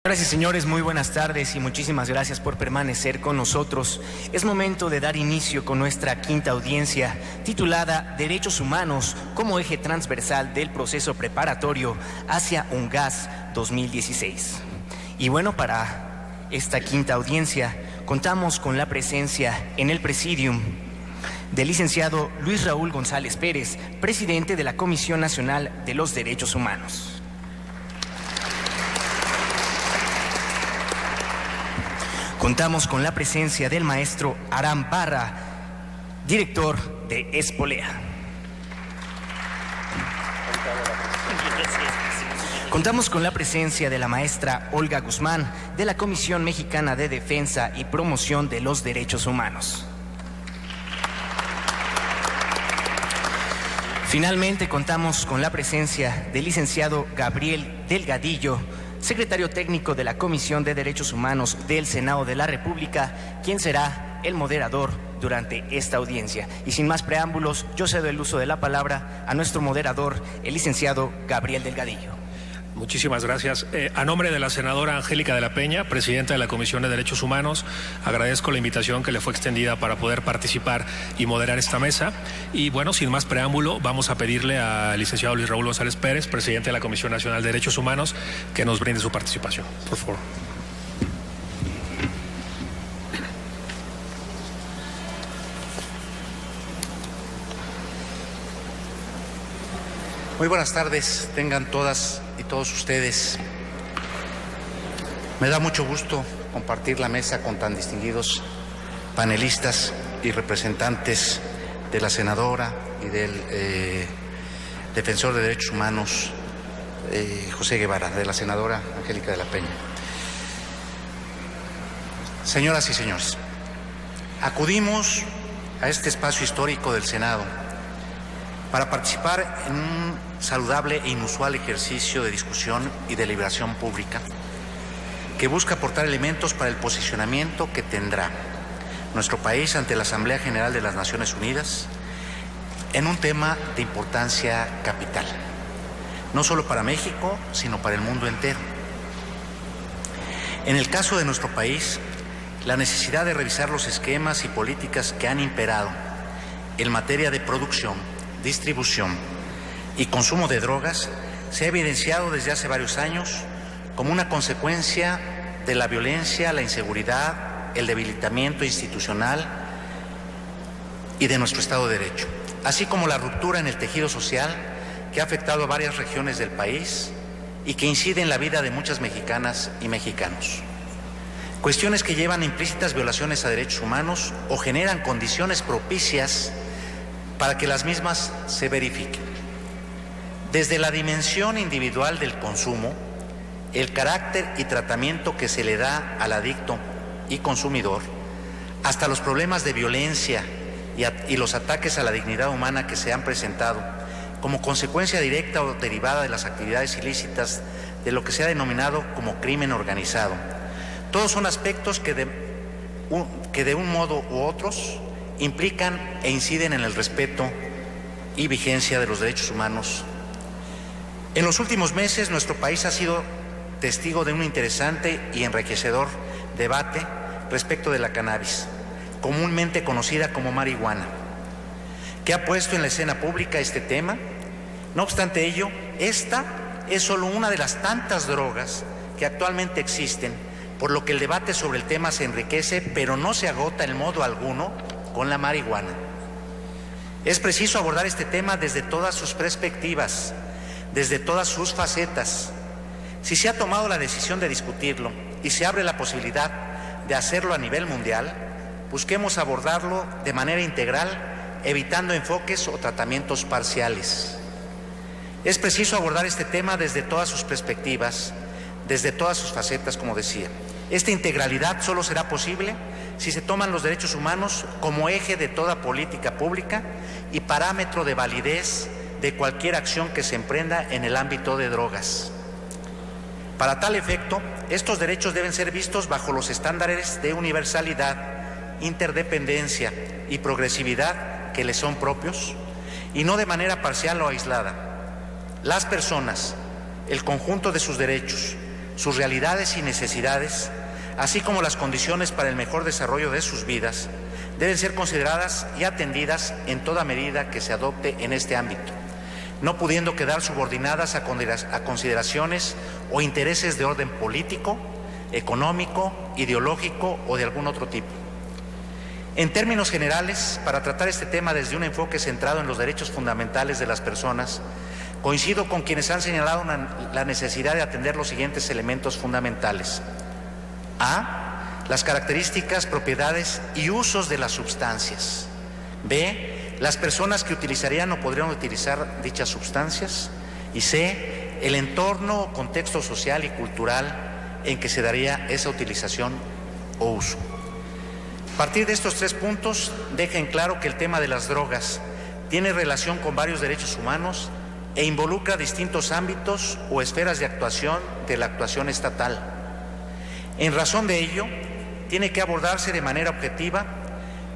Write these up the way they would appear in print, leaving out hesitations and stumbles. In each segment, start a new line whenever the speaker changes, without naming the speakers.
Señoras y señores, muy buenas tardes y muchísimas gracias por permanecer con nosotros. Es momento de dar inicio con nuestra quinta audiencia, titulada Derechos Humanos como eje transversal del proceso preparatorio hacia UNGAS 2016. Y bueno, para esta quinta audiencia contamos con la presencia en el presidium del licenciado Luis Raúl González Pérez, presidente de la Comisión Nacional de los Derechos Humanos. Contamos con la presencia del maestro Aram Barra, director de Espolea. Contamos con la presencia de la maestra Olga Guzmán, de la Comisión Mexicana de Defensa y Promoción de los Derechos Humanos. Finalmente, contamos con la presencia del licenciado Gabriel Delgadillo, secretario técnico de la Comisión de Derechos Humanos del Senado de la República, quien será el moderador durante esta audiencia. Y sin más preámbulos, yo cedo el uso de la palabra a nuestro moderador, el licenciado Gabriel Delgadillo.
Muchísimas gracias. A nombre de la senadora Angélica de la Peña, presidenta de la Comisión de Derechos Humanos, agradezco la invitación que le fue extendida para poder participar y moderar esta mesa. Y bueno, sin más preámbulo, vamos a pedirle al licenciado Luis Raúl González Pérez, presidente de la Comisión Nacional de Derechos Humanos, que nos brinde su participación. Por favor.
Muy buenas tardes, tengan todas y todos ustedes. Me da mucho gusto compartir la mesa con tan distinguidos panelistas y representantes de la senadora y del defensor de derechos humanos, José Guevara, de la senadora Angélica de la Peña. Señoras y señores, acudimos a este espacio histórico del Senado para participar en un saludable e inusual ejercicio de discusión y deliberación pública que busca aportar elementos para el posicionamiento que tendrá nuestro país ante la Asamblea General de las Naciones Unidas en un tema de importancia capital, no solo para México, sino para el mundo entero. En el caso de nuestro país, la necesidad de revisar los esquemas y políticas que han imperado en materia de producción, distribución y consumo de drogas se ha evidenciado desde hace varios años como una consecuencia de la violencia, la inseguridad, el debilitamiento institucional y de nuestro Estado de Derecho, así como la ruptura en el tejido social que ha afectado a varias regiones del país y que incide en la vida de muchas mexicanas y mexicanos. Cuestiones que llevan implícitas violaciones a derechos humanos o generan condiciones propicias para que las mismas se verifiquen. Desde la dimensión individual del consumo, el carácter y tratamiento que se le da al adicto y consumidor, hasta los problemas de violencia y los ataques a la dignidad humana que se han presentado como consecuencia directa o derivada de las actividades ilícitas de lo que se ha denominado como crimen organizado. Todos son aspectos que de un modo u otros implican e inciden en el respeto y vigencia de los derechos humanos. En los últimos meses, nuestro país ha sido testigo de un interesante y enriquecedor debate respecto de la cannabis, comúnmente conocida como marihuana, que ha puesto en la escena pública este tema. No obstante ello, esta es solo una de las tantas drogas que actualmente existen, por lo que el debate sobre el tema se enriquece, pero no se agota en modo alguno con la marihuana. Es preciso abordar este tema desde todas sus perspectivas, desde todas sus facetas. Si se ha tomado la decisión de discutirlo y se abre la posibilidad de hacerlo a nivel mundial, busquemos abordarlo de manera integral, evitando enfoques o tratamientos parciales. Es preciso abordar este tema desde todas sus perspectivas, desde todas sus facetas, como decía. Esta integralidad solo será posible si se toman los derechos humanos como eje de toda política pública y parámetro de validez de cualquier acción que se emprenda en el ámbito de drogas. Para tal efecto, estos derechos deben ser vistos bajo los estándares de universalidad, interdependencia y progresividad que les son propios, y no de manera parcial o aislada. Las personas, el conjunto de sus derechos, sus realidades y necesidades, así como las condiciones para el mejor desarrollo de sus vidas, deben ser consideradas y atendidas en toda medida que se adopte en este ámbito, no pudiendo quedar subordinadas a consideraciones o intereses de orden político, económico, ideológico o de algún otro tipo. En términos generales, para tratar este tema desde un enfoque centrado en los derechos fundamentales de las personas, coincido con quienes han señalado la necesidad de atender los siguientes elementos fundamentales. A, las características, propiedades y usos de las sustancias. B, las personas que utilizarían o podrían utilizar dichas sustancias. Y C, el entorno o contexto social y cultural en que se daría esa utilización o uso. A partir de estos 3 puntos, deja en claro que el tema de las drogas tiene relación con varios derechos humanos e involucra distintos ámbitos o esferas de actuación de la actuación estatal. En razón de ello, tiene que abordarse de manera objetiva,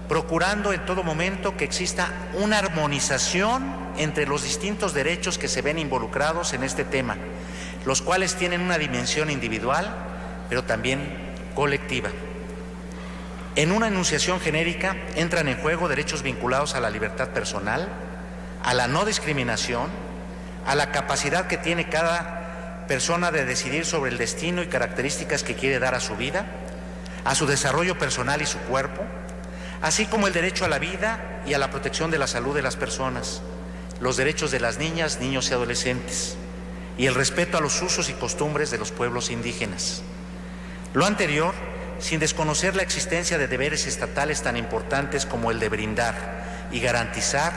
procurando en todo momento que exista una armonización entre los distintos derechos que se ven involucrados en este tema, los cuales tienen una dimensión individual, pero también colectiva. En una enunciación genérica entran en juego derechos vinculados a la libertad personal, a la no discriminación, a la capacidad que tiene cada persona de decidir sobre el destino y características que quiere dar a su vida, a su desarrollo personal y su cuerpo, así como el derecho a la vida y a la protección de la salud de las personas, los derechos de las niñas, niños y adolescentes, y el respeto a los usos y costumbres de los pueblos indígenas. Lo anterior, sin desconocer la existencia de deberes estatales tan importantes como el de brindar y garantizar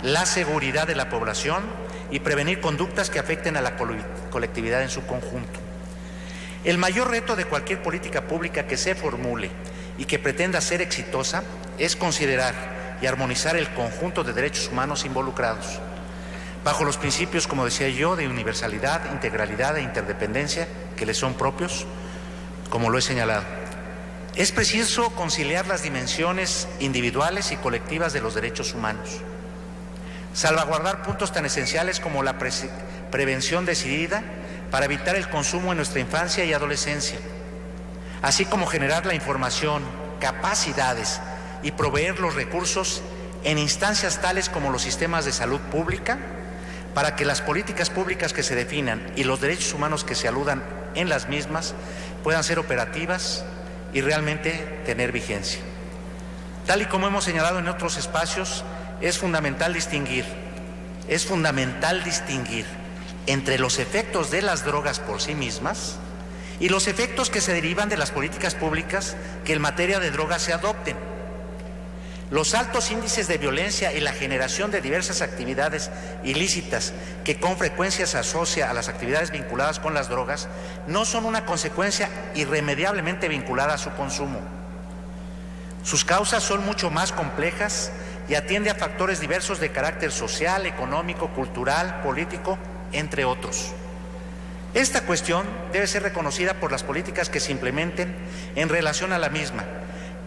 la seguridad de la población y prevenir conductas que afecten a la colectividad en su conjunto. El mayor reto de cualquier política pública que se formule y que pretenda ser exitosa es considerar y armonizar el conjunto de derechos humanos involucrados, bajo los principios, como decía yo, de universalidad, integralidad e interdependencia que les son propios, como lo he señalado. Es preciso conciliar las dimensiones individuales y colectivas de los derechos humanos, salvaguardar puntos tan esenciales como la prevención decidida para evitar el consumo en nuestra infancia y adolescencia, así como generar la información, capacidades y proveer los recursos en instancias tales como los sistemas de salud pública, para que las políticas públicas que se definan y los derechos humanos que se aludan en las mismas puedan ser operativas y realmente tener vigencia. Tal y como hemos señalado en otros espacios, es fundamental distinguir entre los efectos de las drogas por sí mismas y los efectos que se derivan de las políticas públicas que en materia de drogas se adopten. Los altos índices de violencia y la generación de diversas actividades ilícitas que con frecuencia se asocia a las actividades vinculadas con las drogas no son una consecuencia irremediablemente vinculada a su consumo. Sus causas son mucho más complejas y atiende a factores diversos de carácter social, económico, cultural, político, entre otros. Esta cuestión debe ser reconocida por las políticas que se implementen en relación a la misma,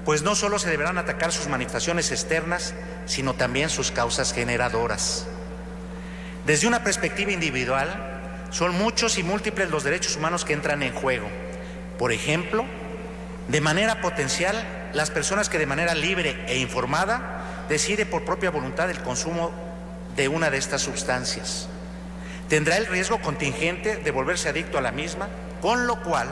pues no solo se deberán atacar sus manifestaciones externas, sino también sus causas generadoras. Desde una perspectiva individual, son muchos y múltiples los derechos humanos que entran en juego. Por ejemplo, de manera potencial, las personas que de manera libre e informada decide por propia voluntad el consumo de una de estas sustancias. Tendrá el riesgo contingente de volverse adicto a la misma, con lo cual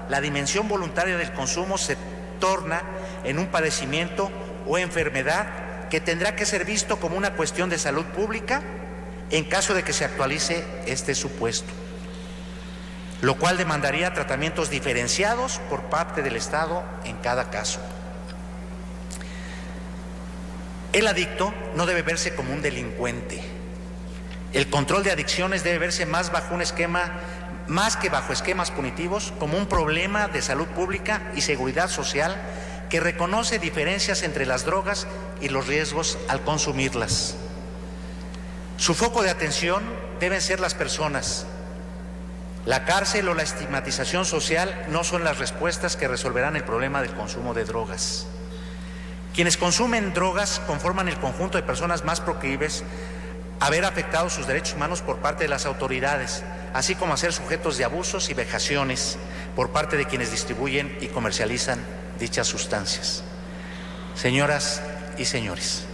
la dimensión voluntaria del consumo se torna en un padecimiento o enfermedad que tendrá que ser visto como una cuestión de salud pública en caso de que se actualice este supuesto, lo cual demandaría tratamientos diferenciados por parte del Estado en cada caso. El adicto no debe verse como un delincuente. El control de adicciones debe verse más que bajo esquemas punitivos, como un problema de salud pública y seguridad social que reconoce diferencias entre las drogas y los riesgos al consumirlas. Su foco de atención deben ser las personas. La cárcel o la estigmatización social no son las respuestas que resolverán el problema del consumo de drogas. Quienes consumen drogas conforman el conjunto de personas más proclives haber afectado sus derechos humanos por parte de las autoridades, así como a ser sujetos de abusos y vejaciones por parte de quienes distribuyen y comercializan dichas sustancias. Señoras y señores,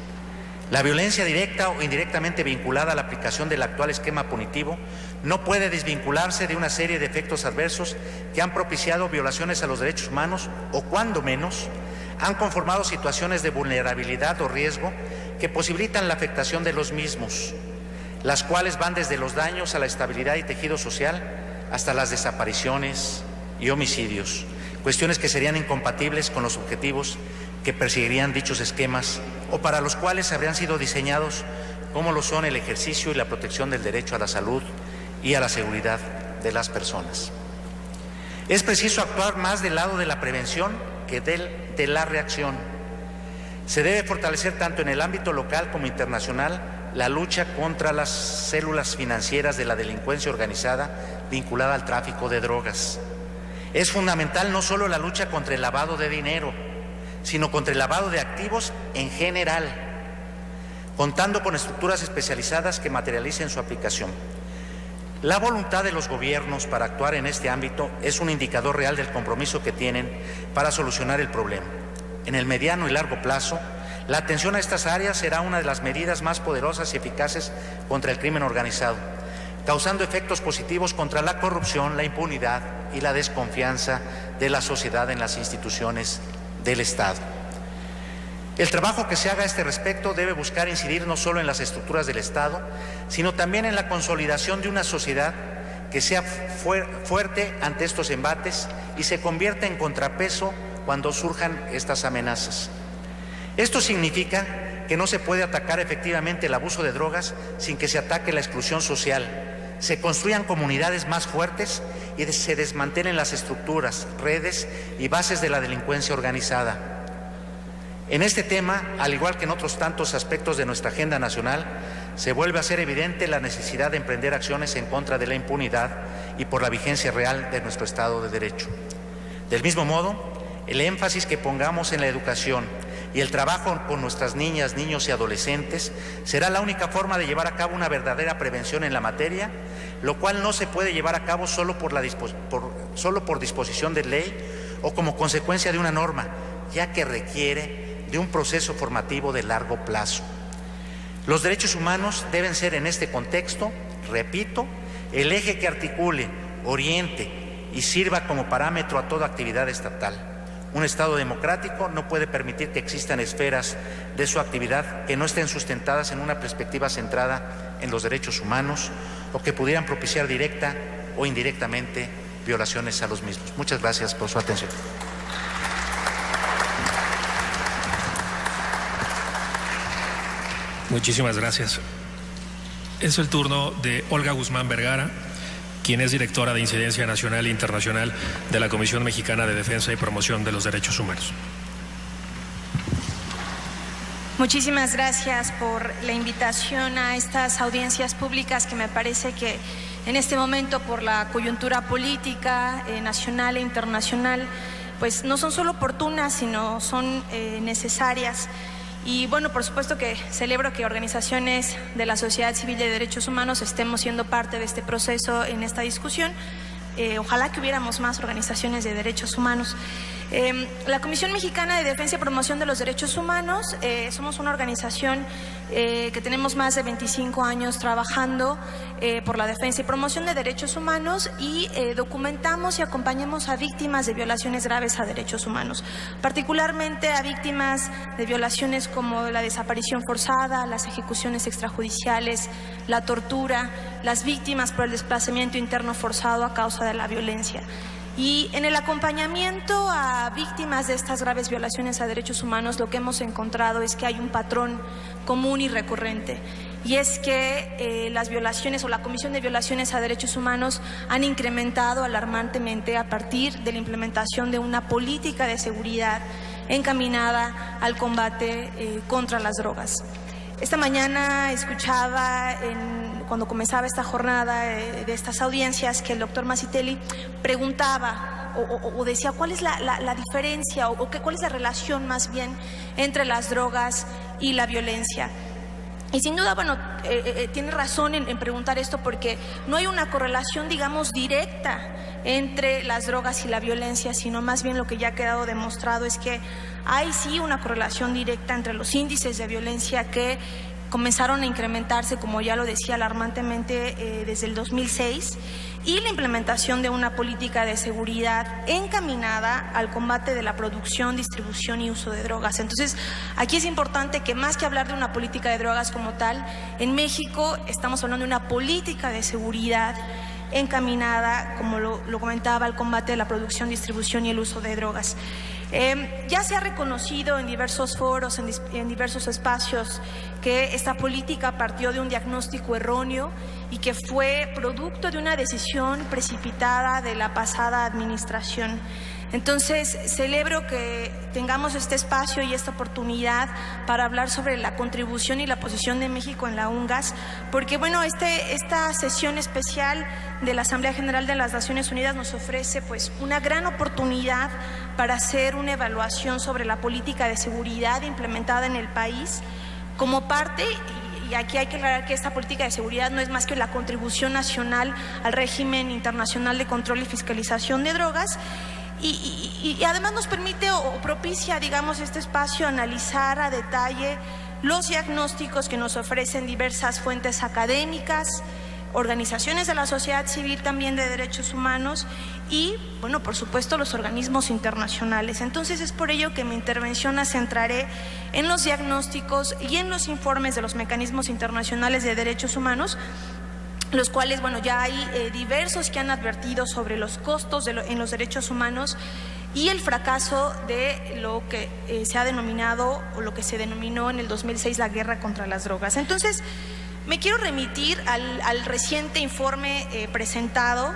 la violencia directa o indirectamente vinculada a la aplicación del actual esquema punitivo no puede desvincularse de una serie de efectos adversos que han propiciado violaciones a los derechos humanos o, cuando menos, han conformado situaciones de vulnerabilidad o riesgo que posibilitan la afectación de los mismos, las cuales van desde los daños a la estabilidad y tejido social hasta las desapariciones y homicidios, cuestiones que serían incompatibles con los objetivos que perseguirían dichos esquemas o para los cuales habrían sido diseñados, como lo son el ejercicio y la protección del derecho a la salud y a la seguridad de las personas. Es preciso actuar más del lado de la prevención que de la reacción. Se debe fortalecer tanto en el ámbito local como internacional la lucha contra las células financieras de la delincuencia organizada vinculada al tráfico de drogas. Es fundamental no solo la lucha contra el lavado de dinero, sino contra el lavado de activos en general, contando con estructuras especializadas que materialicen su aplicación. La voluntad de los gobiernos para actuar en este ámbito es un indicador real del compromiso que tienen para solucionar el problema. En el mediano y largo plazo, la atención a estas áreas será una de las medidas más poderosas y eficaces contra el crimen organizado, causando efectos positivos contra la corrupción, la impunidad y la desconfianza de la sociedad en las instituciones del Estado. El trabajo que se haga a este respecto debe buscar incidir no solo en las estructuras del Estado, sino también en la consolidación de una sociedad que sea fuerte ante estos embates y se convierta en contrapeso cuando surjan estas amenazas. Esto significa que no se puede atacar efectivamente el abuso de drogas sin que se ataque la exclusión social, se construyan comunidades más fuertes y se desmantelen las estructuras, redes y bases de la delincuencia organizada. En este tema, al igual que en otros tantos aspectos de nuestra agenda nacional, se vuelve a ser evidente la necesidad de emprender acciones en contra de la impunidad y por la vigencia real de nuestro Estado de Derecho. Del mismo modo, el énfasis que pongamos en la educación y el trabajo con nuestras niñas, niños y adolescentes será la única forma de llevar a cabo una verdadera prevención en la materia, lo cual no se puede llevar a cabo solo por disposición de ley o como consecuencia de una norma, ya que requiere de un proceso formativo de largo plazo. Los derechos humanos deben ser en este contexto, repito, el eje que articule, oriente y sirva como parámetro a toda actividad estatal. Un Estado democrático no puede permitir que existan esferas de su actividad que no estén sustentadas en una perspectiva centrada en los derechos humanos o que pudieran propiciar directa o indirectamente violaciones a los mismos. Muchas gracias por su atención.
Muchísimas gracias. Es el turno de Olga Guzmán Vergara, quien es directora de Incidencia Nacional e Internacional de la Comisión Mexicana de Defensa y Promoción de los Derechos Humanos.
Muchísimas gracias por la invitación a estas audiencias públicas que me parece que en este momento, por la coyuntura política nacional e internacional, pues no son solo oportunas, sino son necesarias. Y bueno, por supuesto que celebro que organizaciones de la sociedad civil de derechos humanos estemos siendo parte de este proceso en esta discusión. Ojalá que hubiéramos más organizaciones de derechos humanos. La Comisión Mexicana de Defensa y Promoción de los Derechos Humanos, somos una organización que tenemos más de 25 años trabajando por la defensa y promoción de derechos humanos y documentamos y acompañamos a víctimas de violaciones graves a derechos humanos, particularmente a víctimas de violaciones como la desaparición forzada, las ejecuciones extrajudiciales, la tortura, las víctimas por el desplazamiento interno forzado a causa de la violencia. Y en el acompañamiento a víctimas de estas graves violaciones a derechos humanos, lo que hemos encontrado es que hay un patrón común y recurrente, y es que las violaciones o la comisión de violaciones a derechos humanos han incrementado alarmantemente a partir de la implementación de una política de seguridad encaminada al combate contra las drogas. Esta mañana escuchaba cuando comenzaba esta jornada de estas audiencias que el doctor Mazzitelli preguntaba o decía cuál es la diferencia cuál es la relación más bien entre las drogas y la violencia. Y sin duda, bueno, tiene razón en preguntar esto porque no hay una correlación, digamos, directa entre las drogas y la violencia, sino más bien lo que ya ha quedado demostrado es que hay sí una correlación directa entre los índices de violencia que comenzaron a incrementarse, como ya lo decía, alarmantemente desde el 2006, y la implementación de una política de seguridad encaminada al combate de la producción, distribución y uso de drogas. Entonces, aquí es importante que más que hablar de una política de drogas como tal, en México estamos hablando de una política de seguridad encaminada, como lo comentaba, al combate de la producción, distribución y el uso de drogas. Ya se ha reconocido en diversos foros, en diversos espacios, que esta política partió de un diagnóstico erróneo y que fue producto de una decisión precipitada de la pasada administración. Entonces, celebro que tengamos este espacio y esta oportunidad para hablar sobre la contribución y la posición de México en la UNGAS, porque, bueno, esta sesión especial de la Asamblea General de las Naciones Unidas nos ofrece, pues, una gran oportunidad para hacer una evaluación sobre la política de seguridad implementada en el país como parte. Y aquí hay que aclarar que esta política de seguridad no es más que la contribución nacional al régimen internacional de control y fiscalización de drogas. Y además nos permite o propicia, digamos, este espacio analizar a detalle los diagnósticos que nos ofrecen diversas fuentes académicas, organizaciones de la sociedad civil también de derechos humanos y, bueno, por supuesto, los organismos internacionales. Entonces, es por ello que mi intervención la centraré en los diagnósticos y en los informes de los mecanismos internacionales de derechos humanos, los cuales, bueno, ya hay diversos que han advertido sobre los costos en los derechos humanos y el fracaso de lo que se ha denominado o lo que se denominó en el 2006 la guerra contra las drogas. Entonces, me quiero remitir al reciente informe presentado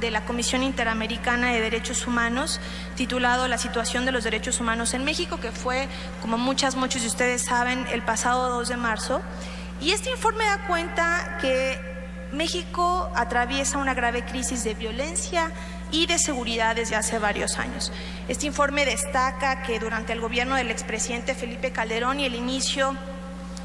de la Comisión Interamericana de Derechos Humanos, titulado La situación de los derechos humanos en México, que fue, como muchos de ustedes saben, el pasado 2 de marzo. Y este informe da cuenta que México atraviesa una grave crisis de violencia y de seguridad desde hace varios años. Este informe destaca que durante el gobierno del expresidente Felipe Calderón y el inicio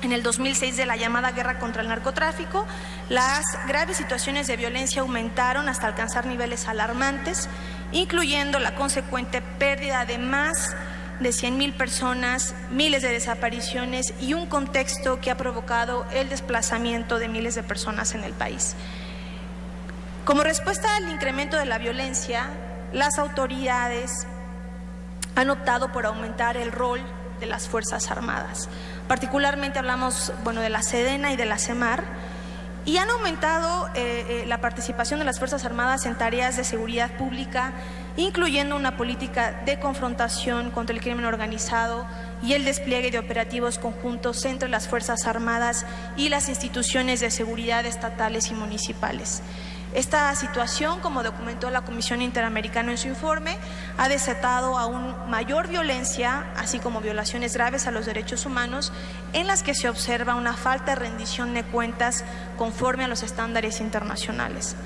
en el 2006 de la llamada guerra contra el narcotráfico, las graves situaciones de violencia aumentaron hasta alcanzar niveles alarmantes, incluyendo la consecuente pérdida de más de 100,000 personas, miles de desapariciones y un contexto que ha provocado el desplazamiento de miles de personas en el país. Como respuesta al incremento de la violencia, las autoridades han optado por aumentar el rol de las Fuerzas Armadas. Particularmente hablamos, bueno, de la Sedena y de la CEMAR, y han aumentado la participación de las Fuerzas Armadas en tareas de seguridad pública, incluyendo una política de confrontación contra el crimen organizado y el despliegue de operativos conjuntos entre las Fuerzas Armadas y las instituciones de seguridad estatales y municipales. Esta situación, como documentó la Comisión Interamericana en su informe, ha desatado aún mayor violencia, así como violaciones graves a los derechos humanos, en las que se observa una falta de rendición de cuentas conforme a los estándares internacionales.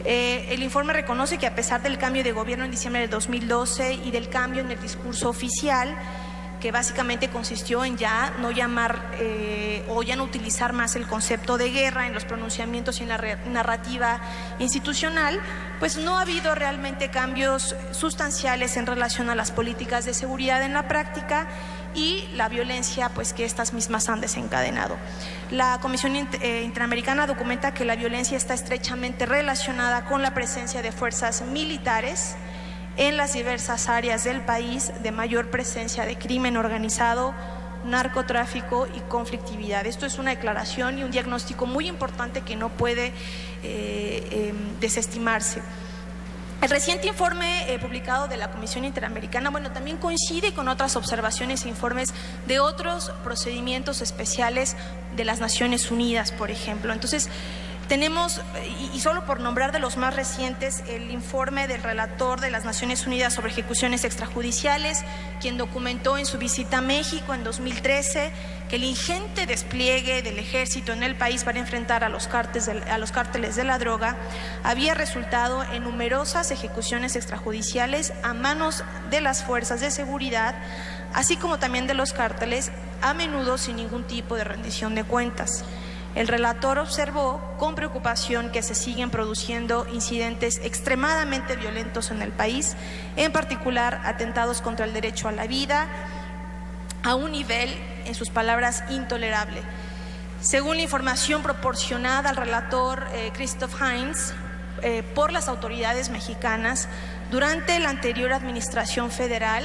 El informe reconoce que a pesar del cambio de gobierno en diciembre de 2012 y del cambio en el discurso oficial, que básicamente consistió en ya no llamar o ya no utilizar más el concepto de guerra en los pronunciamientos y en la narrativa institucional, pues no ha habido realmente cambios sustanciales en relación a las políticas de seguridad en la práctica y la violencia, pues, que estas mismas han desencadenado. La Comisión Interamericana documenta que la violencia está estrechamente relacionada con la presencia de fuerzas militares en las diversas áreas del país de mayor presencia de crimen organizado, narcotráfico y conflictividad. Esto es una declaración y un diagnóstico muy importante que no puede desestimarse. El reciente informe publicado de la Comisión Interamericana, bueno, también coincide con otras observaciones e informes de otros procedimientos especiales de las Naciones Unidas, por ejemplo. Entonces, Tenemos, y solo por nombrar de los más recientes, el informe del relator de las Naciones Unidas sobre ejecuciones extrajudiciales, quien documentó en su visita a México en 2013 que el ingente despliegue del ejército en el país para enfrentar a los cárteles de la droga había resultado en numerosas ejecuciones extrajudiciales a manos de las fuerzas de seguridad, así como también de los cárteles, a menudo sin ningún tipo de rendición de cuentas. El relator observó con preocupación que se siguen produciendo incidentes extremadamente violentos en el país, en particular atentados contra el derecho a la vida, a un nivel, en sus palabras, intolerable. Según la información proporcionada al relator Christoph Heinz por las autoridades mexicanas, durante la anterior administración federal,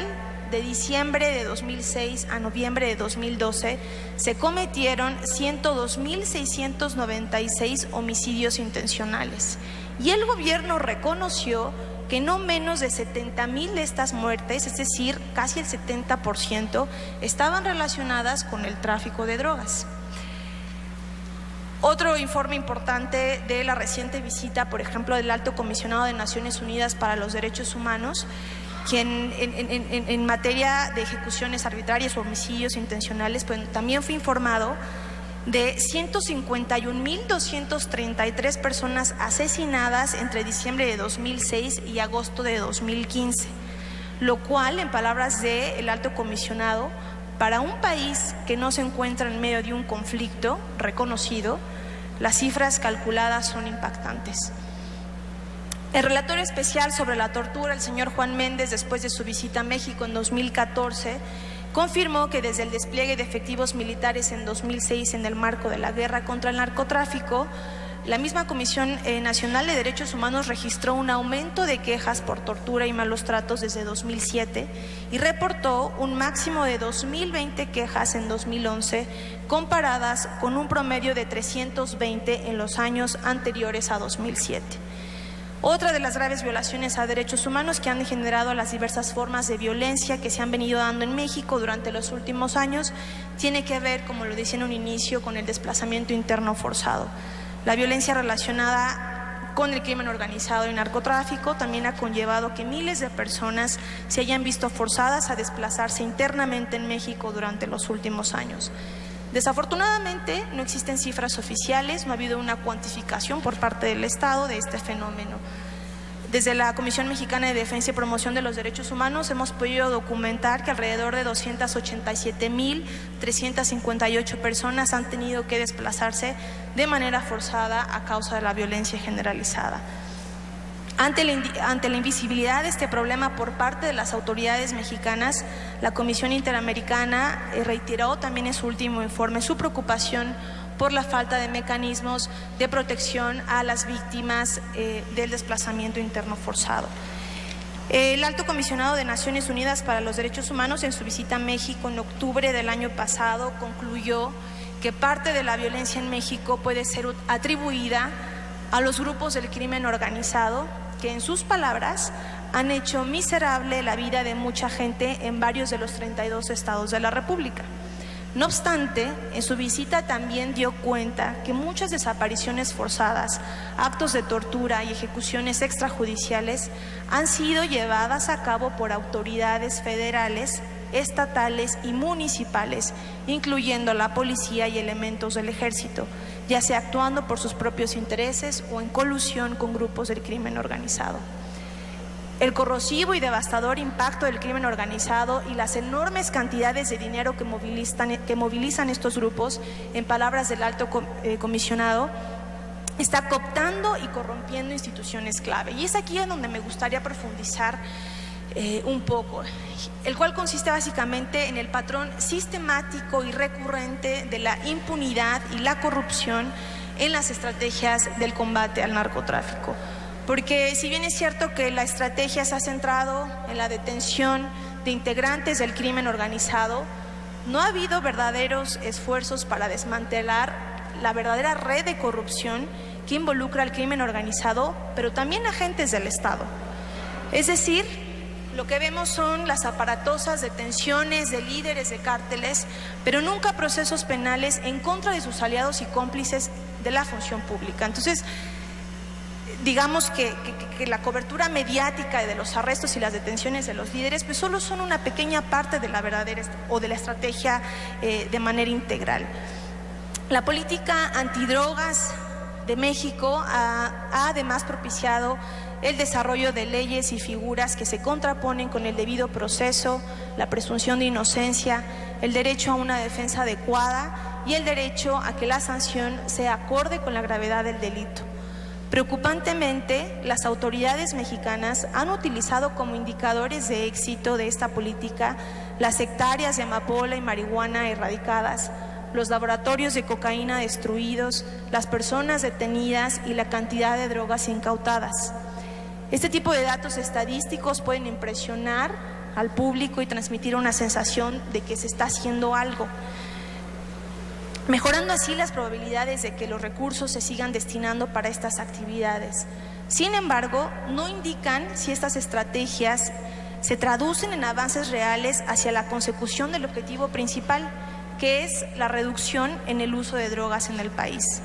de diciembre de 2006 a noviembre de 2012, se cometieron 102.696 homicidios intencionales. Y el gobierno reconoció que no menos de 70,000 de estas muertes, es decir, casi el 70%, estaban relacionadas con el tráfico de drogas. Otro informe importante de la reciente visita, por ejemplo, del Alto Comisionado de Naciones Unidas para los Derechos Humanos, quien en materia de ejecuciones arbitrarias o homicidios intencionales, pues también fue informado de 151.233 personas asesinadas entre diciembre de 2006 y agosto de 2015, lo cual, en palabras del Alto Comisionado, para un país que no se encuentra en medio de un conflicto reconocido, las cifras calculadas son impactantes. El relator especial sobre la tortura, el señor Juan Méndez, después de su visita a México en 2014, confirmó que desde el despliegue de efectivos militares en 2006 en el marco de la guerra contra el narcotráfico, la misma Comisión Nacional de Derechos Humanos registró un aumento de quejas por tortura y malos tratos desde 2007 y reportó un máximo de 2.020 quejas en 2011, comparadas con un promedio de 320 en los años anteriores a 2007. Otra de las graves violaciones a derechos humanos que han generado las diversas formas de violencia que se han venido dando en México durante los últimos años tiene que ver, como lo decía en un inicio, con el desplazamiento interno forzado. La violencia relacionada con el crimen organizado y narcotráfico también ha conllevado que miles de personas se hayan visto forzadas a desplazarse internamente en México durante los últimos años. Desafortunadamente, no existen cifras oficiales, no ha habido una cuantificación por parte del Estado de este fenómeno. Desde la Comisión Mexicana de Defensa y Promoción de los Derechos Humanos hemos podido documentar que alrededor de 287.358 personas han tenido que desplazarse de manera forzada a causa de la violencia generalizada. Ante la invisibilidad de este problema por parte de las autoridades mexicanas, la Comisión Interamericana reiteró también en su último informe su preocupación por la falta de mecanismos de protección a las víctimas del desplazamiento interno forzado. El Alto Comisionado de Naciones Unidas para los Derechos Humanos, en su visita a México en octubre del año pasado, concluyó que parte de la violencia en México puede ser atribuida a los grupos del crimen organizado, que en sus palabras han hecho miserable la vida de mucha gente en varios de los 32 estados de la República. No obstante, en su visita también dio cuenta que muchas desapariciones forzadas, actos de tortura y ejecuciones extrajudiciales han sido llevadas a cabo por autoridades federales, estatales y municipales, incluyendo la policía y elementos del ejército, ya sea actuando por sus propios intereses o en colusión con grupos del crimen organizado. El corrosivo y devastador impacto del crimen organizado y las enormes cantidades de dinero que movilizan estos grupos, en palabras del Alto Comisionado, está cooptando y corrompiendo instituciones clave. Y es aquí en donde me gustaría profundizar un poco, el cual consiste básicamente en el patrón sistemático y recurrente de la impunidad y la corrupción en las estrategias del combate al narcotráfico. Porque si bien es cierto que la estrategia se ha centrado en la detención de integrantes del crimen organizado, no ha habido verdaderos esfuerzos para desmantelar la verdadera red de corrupción que involucra al crimen organizado, pero también agentes del Estado. Es decir, lo que vemos son las aparatosas detenciones de líderes de cárteles, pero nunca procesos penales en contra de sus aliados y cómplices de la función pública. Entonces, digamos que la cobertura mediática de los arrestos y las detenciones de los líderes pues solo son una pequeña parte de la verdadera o de la estrategia de manera integral. La política antidrogas de México ha además propiciado el desarrollo de leyes y figuras que se contraponen con el debido proceso, la presunción de inocencia, el derecho a una defensa adecuada y el derecho a que la sanción sea acorde con la gravedad del delito. Preocupantemente, las autoridades mexicanas han utilizado como indicadores de éxito de esta política las hectáreas de amapola y marihuana erradicadas, los laboratorios de cocaína destruidos, las personas detenidas y la cantidad de drogas incautadas. Este tipo de datos estadísticos pueden impresionar al público y transmitir una sensación de que se está haciendo algo, mejorando así las probabilidades de que los recursos se sigan destinando para estas actividades. Sin embargo, no indican si estas estrategias se traducen en avances reales hacia la consecución del objetivo principal, que es la reducción en el uso de drogas en el país.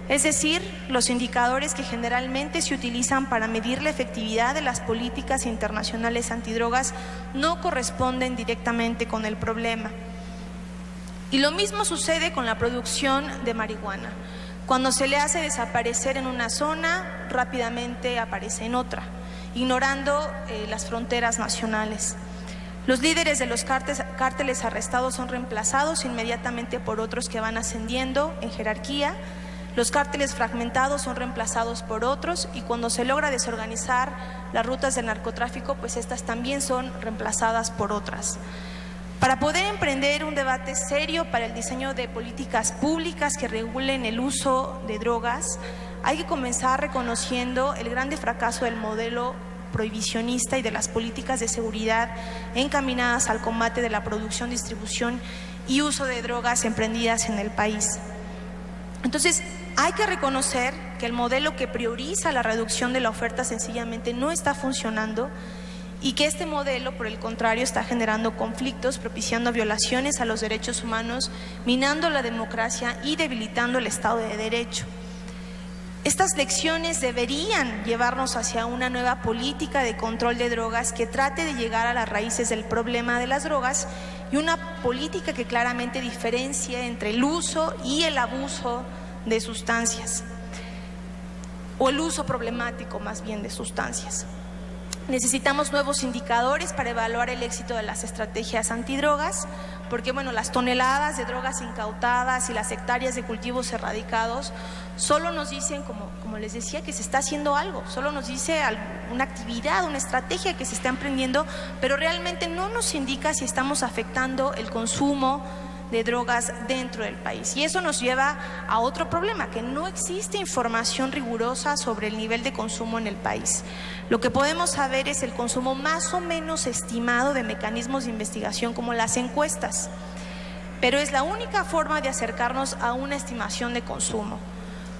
Es decir, los indicadores que generalmente se utilizan para medir la efectividad de las políticas internacionales antidrogas no corresponden directamente con el problema. Y lo mismo sucede con la producción de marihuana. Cuando se le hace desaparecer en una zona, rápidamente aparece en otra, ignorando las fronteras nacionales. Los líderes de los cárteles arrestados son reemplazados inmediatamente por otros que van ascendiendo en jerarquía. Los cárteles fragmentados son reemplazados por otros y cuando se logra desorganizar las rutas del narcotráfico, pues estas también son reemplazadas por otras. Para poder emprender un debate serio para el diseño de políticas públicas que regulen el uso de drogas, hay que comenzar reconociendo el grande fracaso del modelo prohibicionista y de las políticas de seguridad encaminadas al combate de la producción, distribución y uso de drogas emprendidas en el país. Entonces, hay que reconocer que el modelo que prioriza la reducción de la oferta sencillamente no está funcionando y que este modelo, por el contrario, está generando conflictos, propiciando violaciones a los derechos humanos, minando la democracia y debilitando el Estado de Derecho. Estas lecciones deberían llevarnos hacia una nueva política de control de drogas que trate de llegar a las raíces del problema de las drogas y una política que claramente diferencie entre el uso y el abuso de sustancias, o el uso problemático más bien de sustancias. Necesitamos nuevos indicadores para evaluar el éxito de las estrategias antidrogas, porque bueno, las toneladas de drogas incautadas y las hectáreas de cultivos erradicados solo nos dicen, como les decía, que se está haciendo algo, solo nos dice una actividad, una estrategia que se está emprendiendo, pero realmente no nos indica si estamos afectando el consumo de drogas dentro del país. Y eso nos lleva a otro problema, que no existe información rigurosa sobre el nivel de consumo en el país. Lo que podemos saber es el consumo más o menos estimado de mecanismos de investigación como las encuestas, pero es la única forma de acercarnos a una estimación de consumo.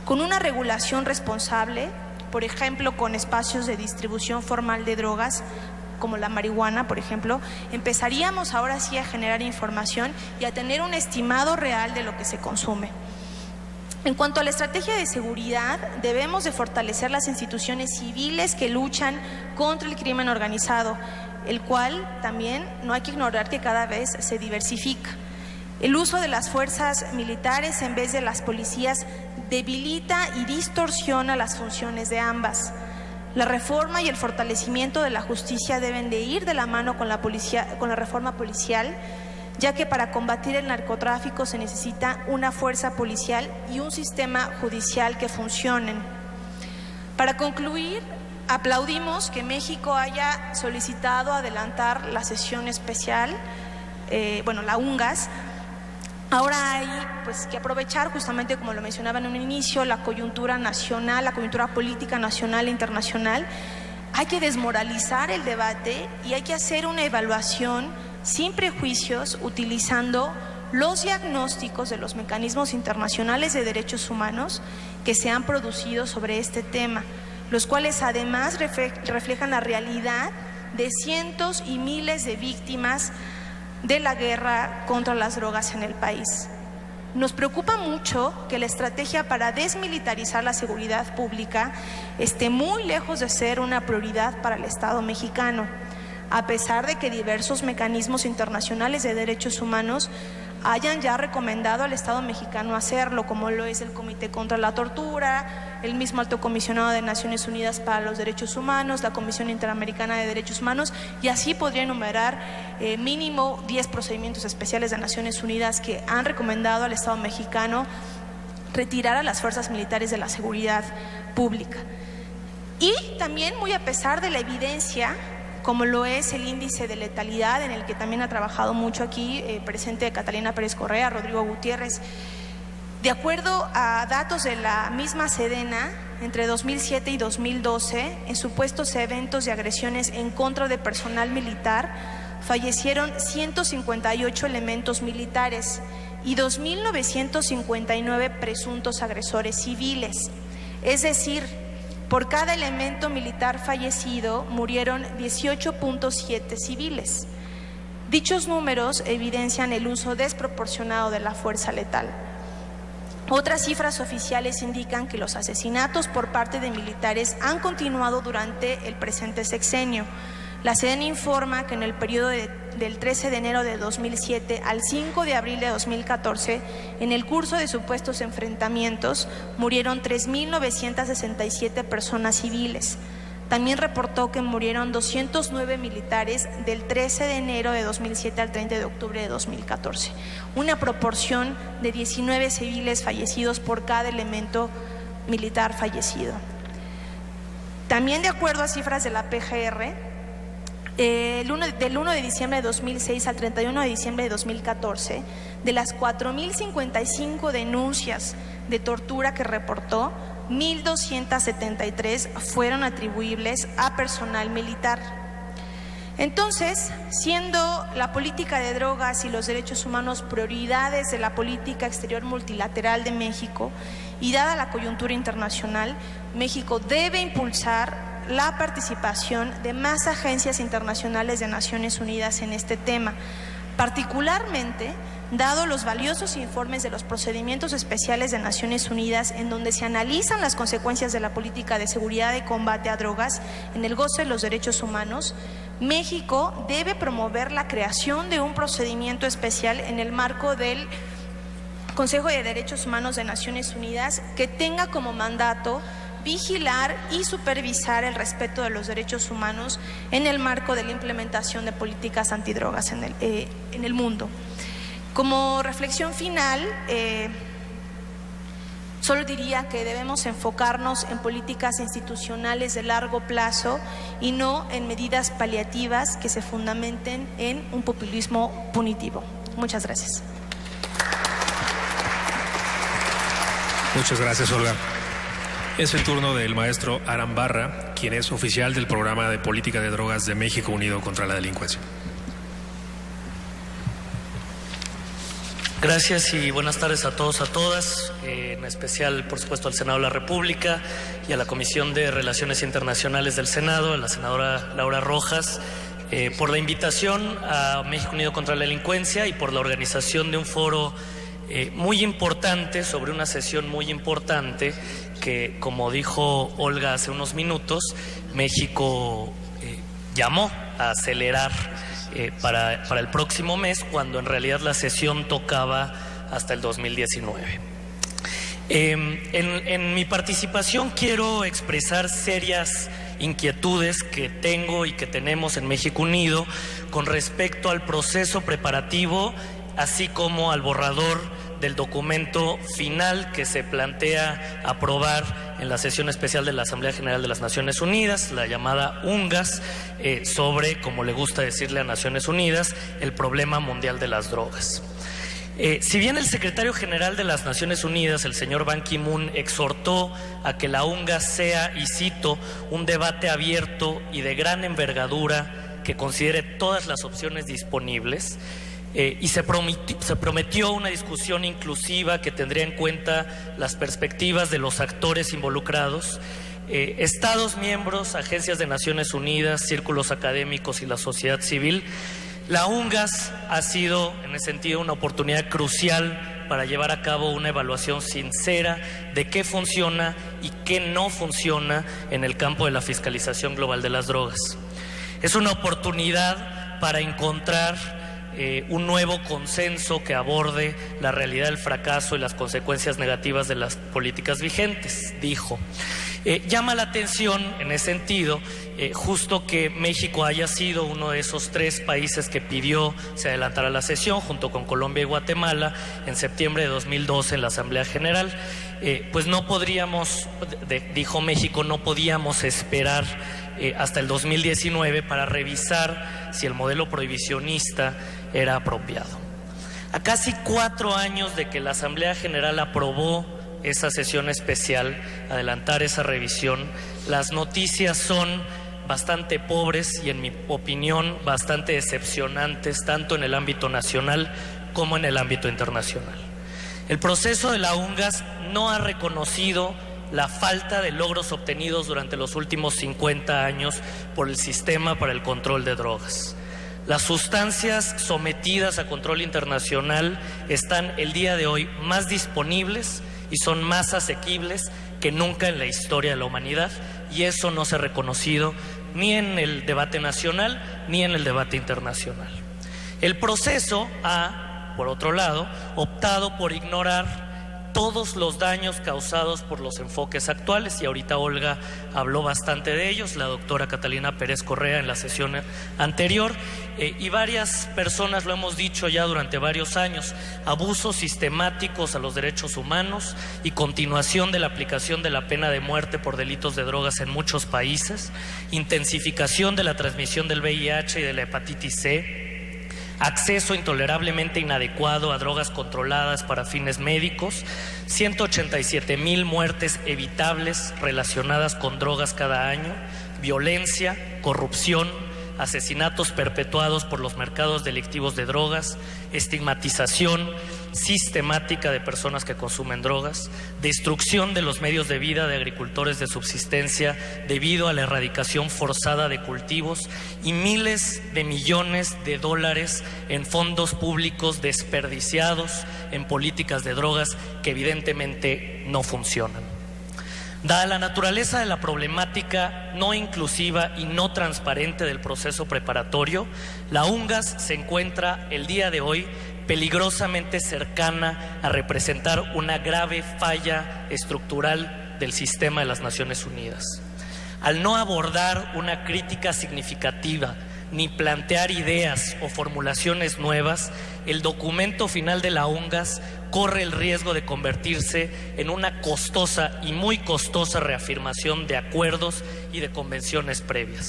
Con una regulación responsable, por ejemplo, con espacios de distribución formal de drogas, como la marihuana, por ejemplo, empezaríamos ahora sí a generar información y a tener un estimado real de lo que se consume. En cuanto a la estrategia de seguridad, debemos de fortalecer las instituciones civiles que luchan contra el crimen organizado, el cual también no hay que ignorar que cada vez se diversifica. El uso de las fuerzas militares en vez de las policías debilita y distorsiona las funciones de ambas. La reforma y el fortalecimiento de la justicia deben de ir de la mano con la reforma policial, ya que para combatir el narcotráfico se necesita una fuerza policial y un sistema judicial que funcionen. Para concluir, aplaudimos que México haya solicitado adelantar la sesión especial, la UNGAS. Ahora hay que aprovechar, justamente como lo mencionaba en un inicio, la coyuntura nacional, la coyuntura política nacional e internacional. Hay que desmoralizar el debate y hay que hacer una evaluación sin prejuicios, utilizando los diagnósticos de los mecanismos internacionales de derechos humanos que se han producido sobre este tema, los cuales además reflejan la realidad de cientos y miles de víctimas de la guerra contra las drogas en el país. Nos preocupa mucho que la estrategia para desmilitarizar la seguridad pública esté muy lejos de ser una prioridad para el Estado mexicano, a pesar de que diversos mecanismos internacionales de derechos humanos hayan ya recomendado al Estado mexicano hacerlo, como lo es el Comité contra la Tortura, el mismo Alto Comisionado de Naciones Unidas para los Derechos Humanos, la Comisión Interamericana de Derechos Humanos, y así podría enumerar mínimo 10 procedimientos especiales de Naciones Unidas que han recomendado al Estado mexicano retirar a las fuerzas militares de la seguridad pública. Y también, muy a pesar de la evidencia, como lo es el índice de letalidad, en el que también ha trabajado mucho aquí, presente Catalina Pérez Correa, Rodrigo Gutiérrez. De acuerdo a datos de la misma Sedena, entre 2007 y 2012, en supuestos eventos de agresiones en contra de personal militar, fallecieron 158 elementos militares y 2.959 presuntos agresores civiles. Es decir, por cada elemento militar fallecido murieron 18.7 civiles. Dichos números evidencian el uso desproporcionado de la fuerza letal. Otras cifras oficiales indican que los asesinatos por parte de militares han continuado durante el presente sexenio. La Sedena informa que en el periodo del 13 de enero de 2007 al 5 de abril de 2014, en el curso de supuestos enfrentamientos, murieron 3.967 personas civiles. También reportó que murieron 209 militares del 13 de enero de 2007 al 30 de octubre de 2014, una proporción de 19 civiles fallecidos por cada elemento militar fallecido. También, de acuerdo a cifras de la PGR, del 1 de diciembre de 2006 al 31 de diciembre de 2014, de las 4.055 denuncias de tortura que reportó, 1.273 fueron atribuibles a personal militar. Entonces, siendo la política de drogas y los derechos humanos prioridades de la política exterior multilateral de México, y dada la coyuntura internacional, México debe impulsar la participación de más agencias internacionales de Naciones Unidas en este tema, particularmente dado los valiosos informes de los procedimientos especiales de Naciones Unidas, en donde se analizan las consecuencias de la política de seguridad y combate a drogas en el goce de los derechos humanos. México debe promover la creación de un procedimiento especial en el marco del Consejo de Derechos Humanos de Naciones Unidas, que tenga como mandato vigilar y supervisar el respeto de los derechos humanos en el marco de la implementación de políticas antidrogas en el mundo. Como reflexión final, solo diría que debemos enfocarnos en políticas institucionales de largo plazo y no en medidas paliativas que se fundamenten en un populismo punitivo. Muchas gracias.
Muchas gracias, Olga. Es el turno del maestro Aram Barra, quien es oficial del Programa de Política de Drogas de México Unido contra la Delincuencia.
Gracias y buenas tardes a todos, a todas, en especial, por supuesto, al Senado de la República y a la Comisión de Relaciones Internacionales del Senado, a la senadora Laura Rojas, por la invitación a México Unido contra la Delincuencia y por la organización de un foro muy importante, sobre una sesión muy importante que, como dijo Olga hace unos minutos, México llamó a acelerar para el próximo mes, cuando en realidad la sesión tocaba hasta el 2019. En mi participación quiero expresar serias inquietudes que tengo y que tenemos en México Unido con respecto al proceso preparativo, así como al borrador del documento final que se plantea aprobar en la sesión especial de la Asamblea General de las Naciones Unidas, la llamada UNGAS, sobre, como le gusta decirle a Naciones Unidas, el problema mundial de las drogas. Si bien el secretario general de las Naciones Unidas, el señor Ban Ki-moon, exhortó a que la UNGAS sea, y cito, un debate abierto y de gran envergadura que considere todas las opciones disponibles, y se prometió una discusión inclusiva que tendría en cuenta las perspectivas de los actores involucrados, Estados miembros, agencias de Naciones Unidas, círculos académicos y la sociedad civil. La UNGAS ha sido, en ese sentido, una oportunidad crucial para llevar a cabo una evaluación sincera de qué funciona y qué no funciona en el campo de la fiscalización global de las drogas. Es una oportunidad para encontrar un nuevo consenso que aborde la realidad del fracaso y las consecuencias negativas de las políticas vigentes, dijo. Llama la atención en ese sentido justo que México haya sido uno de esos 3 países que pidió se adelantara la sesión junto con Colombia y Guatemala en septiembre de 2012 en la Asamblea General. Pues no podríamos, dijo México, no podíamos esperar hasta el 2019 para revisar si el modelo prohibicionista era apropiado. A casi 4 años de que la Asamblea General aprobó esa sesión especial, adelantar esa revisión, las noticias son bastante pobres y, en mi opinión, bastante decepcionantes, tanto en el ámbito nacional como en el ámbito internacional. El proceso de la UNGAS no ha reconocido la falta de logros obtenidos durante los últimos 50 años por el sistema para el control de drogas. Las sustancias sometidas a control internacional están el día de hoy más disponibles y son más asequibles que nunca en la historia de la humanidad, y eso no se ha reconocido ni en el debate nacional ni en el debate internacional. El proceso ha, por otro lado, optado por ignorar todos los daños causados por los enfoques actuales, y ahorita Olga habló bastante de ellos, la doctora Catalina Pérez Correa en la sesión anterior, y varias personas lo hemos dicho ya durante varios años: abusos sistemáticos a los derechos humanos y continuación de la aplicación de la pena de muerte por delitos de drogas en muchos países, intensificación de la transmisión del VIH y de la hepatitis C, acceso intolerablemente inadecuado a drogas controladas para fines médicos, 187,000 muertes evitables relacionadas con drogas cada año, violencia, corrupción, asesinatos perpetuados por los mercados delictivos de drogas, estigmatización sistemática de personas que consumen drogas, destrucción de los medios de vida de agricultores de subsistencia debido a la erradicación forzada de cultivos y miles de millones de dólares en fondos públicos desperdiciados en políticas de drogas que evidentemente no funcionan. Dada la naturaleza de la problemática no inclusiva y no transparente del proceso preparatorio, la UNGAS se encuentra el día de hoy peligrosamente cercana a representar una grave falla estructural del sistema de las Naciones Unidas. Al no abordar una crítica significativa ni plantear ideas o formulaciones nuevas, el documento final de la UNGAS corre el riesgo de convertirse en una costosa y muy costosa reafirmación de acuerdos y de convenciones previas.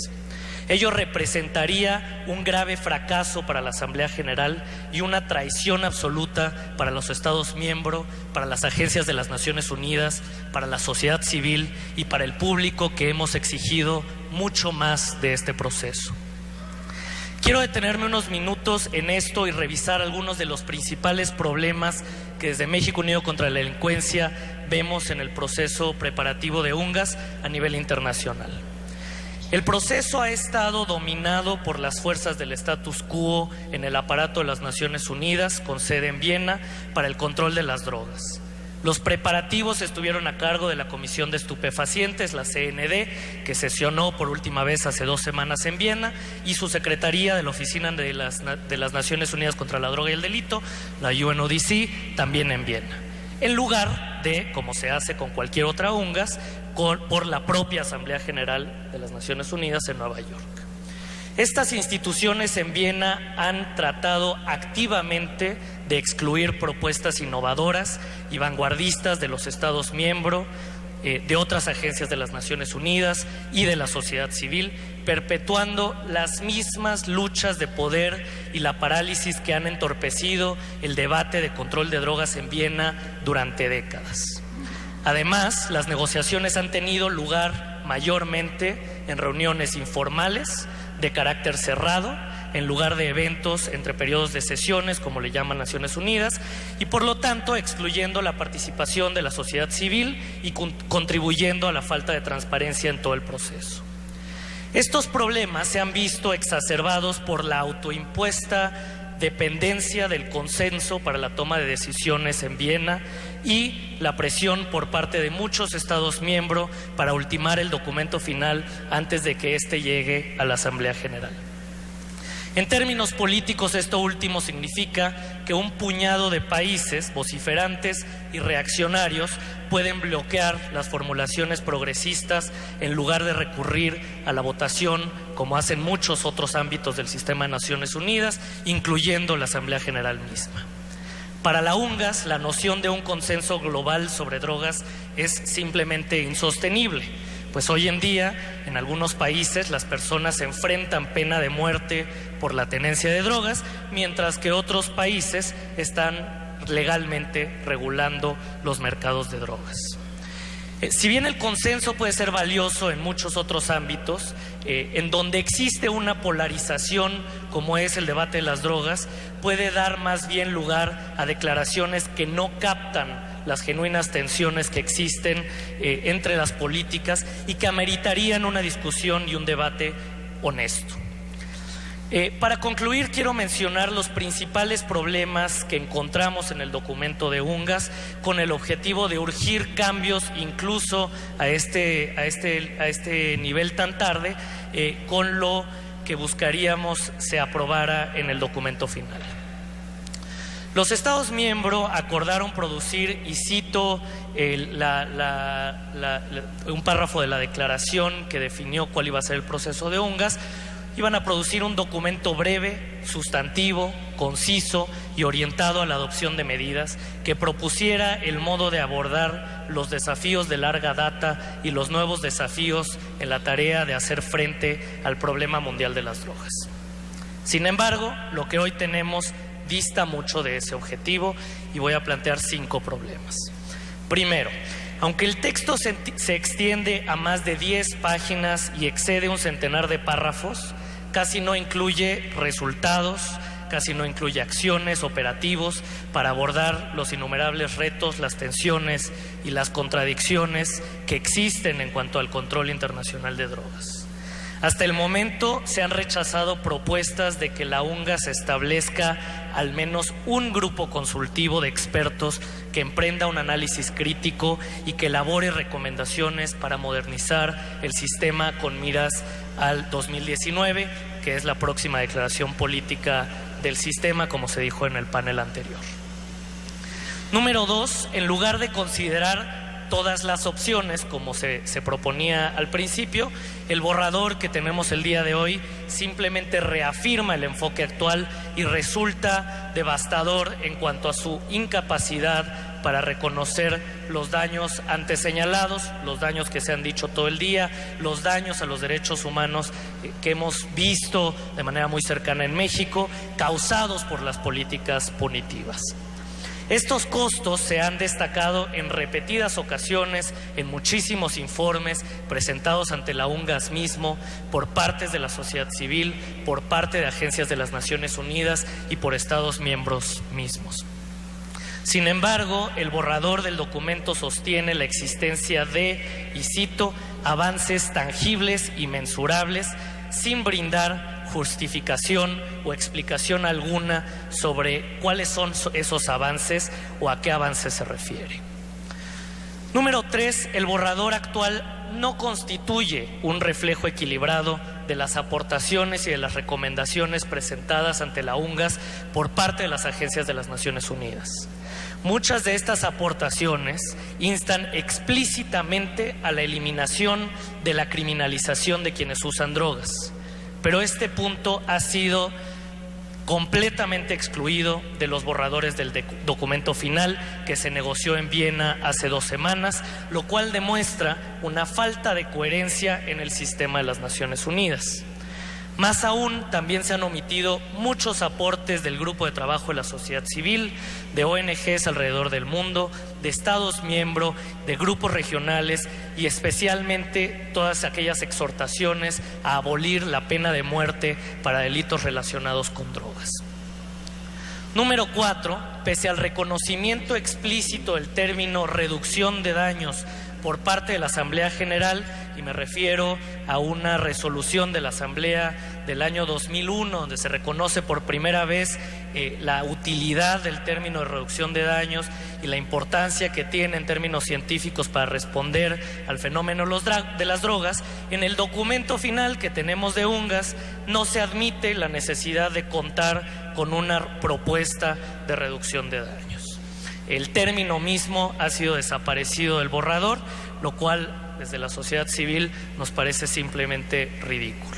Ello representaría un grave fracaso para la Asamblea General y una traición absoluta para los Estados miembros, para las agencias de las Naciones Unidas, para la sociedad civil y para el público que hemos exigido mucho más de este proceso. Quiero detenerme unos minutos en esto y revisar algunos de los principales problemas que desde México Unido contra la Delincuencia vemos en el proceso preparativo de UNGAS a nivel internacional. El proceso ha estado dominado por las fuerzas del status quo en el aparato de las Naciones Unidas, con sede en Viena, para el control de las drogas. Los preparativos estuvieron a cargo de la Comisión de Estupefacientes, la CND, que sesionó por última vez hace 2 semanas en Viena, y su secretaría de la Oficina de las Naciones Unidas contra la Droga y el Delito, la UNODC, también en Viena, en lugar de, como se hace con cualquier otra UNGAS, por la propia Asamblea General de las Naciones Unidas en Nueva York. Estas instituciones en Viena han tratado activamente de excluir propuestas innovadoras y vanguardistas de los Estados miembros, de otras agencias de las Naciones Unidas y de la sociedad civil, perpetuando las mismas luchas de poder y la parálisis que han entorpecido el debate de control de drogas en Viena durante décadas. Además, las negociaciones han tenido lugar mayormente en reuniones informales de carácter cerrado, en lugar de eventos entre periodos de sesiones, como le llaman Naciones Unidas, y por lo tanto excluyendo la participación de la sociedad civil y contribuyendo a la falta de transparencia en todo el proceso. Estos problemas se han visto exacerbados por la autoimpuesta dependencia del consenso para la toma de decisiones en Viena y la presión por parte de muchos Estados miembros para ultimar el documento final antes de que éste llegue a la Asamblea General. En términos políticos, esto último significa que un puñado de países vociferantes y reaccionarios pueden bloquear las formulaciones progresistas en lugar de recurrir a la votación, como hacen muchos otros ámbitos del sistema de Naciones Unidas, incluyendo la Asamblea General misma. Para la UNGAS, la noción de un consenso global sobre drogas es simplemente insostenible, pues hoy en día en algunos países las personas enfrentan pena de muerte por la tenencia de drogas, mientras que otros países están legalmente regulando los mercados de drogas. Si bien el consenso puede ser valioso en muchos otros ámbitos, en donde existe una polarización como es el debate de las drogas, puede dar más bien lugar a declaraciones que no captan las genuinas tensiones que existen entre las políticas y que ameritarían una discusión y un debate honesto. Para concluir, quiero mencionar los principales problemas que encontramos en el documento de UNGAS con el objetivo de urgir cambios incluso a este nivel tan tarde, con lo que buscaríamos se aprobara en el documento final. Los Estados miembros acordaron producir, y cito un párrafo de la declaración que definió cuál iba a ser el proceso de UNGAS, iban a producir un documento breve, sustantivo, conciso y orientado a la adopción de medidas que propusiera el modo de abordar los desafíos de larga data y los nuevos desafíos en la tarea de hacer frente al problema mundial de las drogas. Sin embargo, lo que hoy tenemos dista mucho de ese objetivo y voy a plantear 5 problemas. Primero, aunque el texto se extiende a más de 10 páginas y excede un centenar de párrafos, casi no incluye resultados, casi no incluye acciones, operativos para abordar los innumerables retos, las tensiones y las contradicciones que existen en cuanto al control internacional de drogas. Hasta el momento se han rechazado propuestas de que la UNGAS establezca al menos un grupo consultivo de expertos que emprenda un análisis crítico y que elabore recomendaciones para modernizar el sistema con miras al 2019, que es la próxima declaración política del sistema, como se dijo en el panel anterior. Número 2, en lugar de considerar todas las opciones, como se proponía al principio, el borrador que tenemos el día de hoy simplemente reafirma el enfoque actual y resulta devastador en cuanto a su incapacidad para reconocer los daños antes señalados, los daños que se han dicho todo el día, los daños a los derechos humanos que hemos visto de manera muy cercana en México, causados por las políticas punitivas. Estos costos se han destacado en repetidas ocasiones en muchísimos informes presentados ante la UNGAS mismo, por partes de la sociedad civil, por parte de agencias de las Naciones Unidas y por Estados miembros mismos. Sin embargo, el borrador del documento sostiene la existencia de, y cito, avances tangibles y mensurables, sin brindar justificación o explicación alguna sobre cuáles son esos avances o a qué avances se refiere. Número 3, el borrador actual no constituye un reflejo equilibrado de las aportaciones y de las recomendaciones presentadas ante la UNGAS por parte de las agencias de las Naciones Unidas. Muchas de estas aportaciones instan explícitamente a la eliminación de la criminalización de quienes usan drogas, pero este punto ha sido completamente excluido de los borradores del documento final que se negoció en Viena hace 2 semanas, lo cual demuestra una falta de coherencia en el sistema de las Naciones Unidas. Más aún, también se han omitido muchos aportes del grupo de trabajo de la sociedad civil, de ONGs alrededor del mundo, de Estados miembros, de grupos regionales y especialmente todas aquellas exhortaciones a abolir la pena de muerte para delitos relacionados con drogas. Número 4, pese al reconocimiento explícito del término reducción de daños por parte de la Asamblea General, y me refiero a una resolución de la Asamblea del año 2001, donde se reconoce por primera vez la utilidad del término de reducción de daños y la importancia que tiene en términos científicos para responder al fenómeno de las drogas, en el documento final que tenemos de UNGAS no se admite la necesidad de contar con una propuesta de reducción de daños. El término mismo ha sido desaparecido del borrador, lo cual desde la sociedad civil nos parece simplemente ridículo.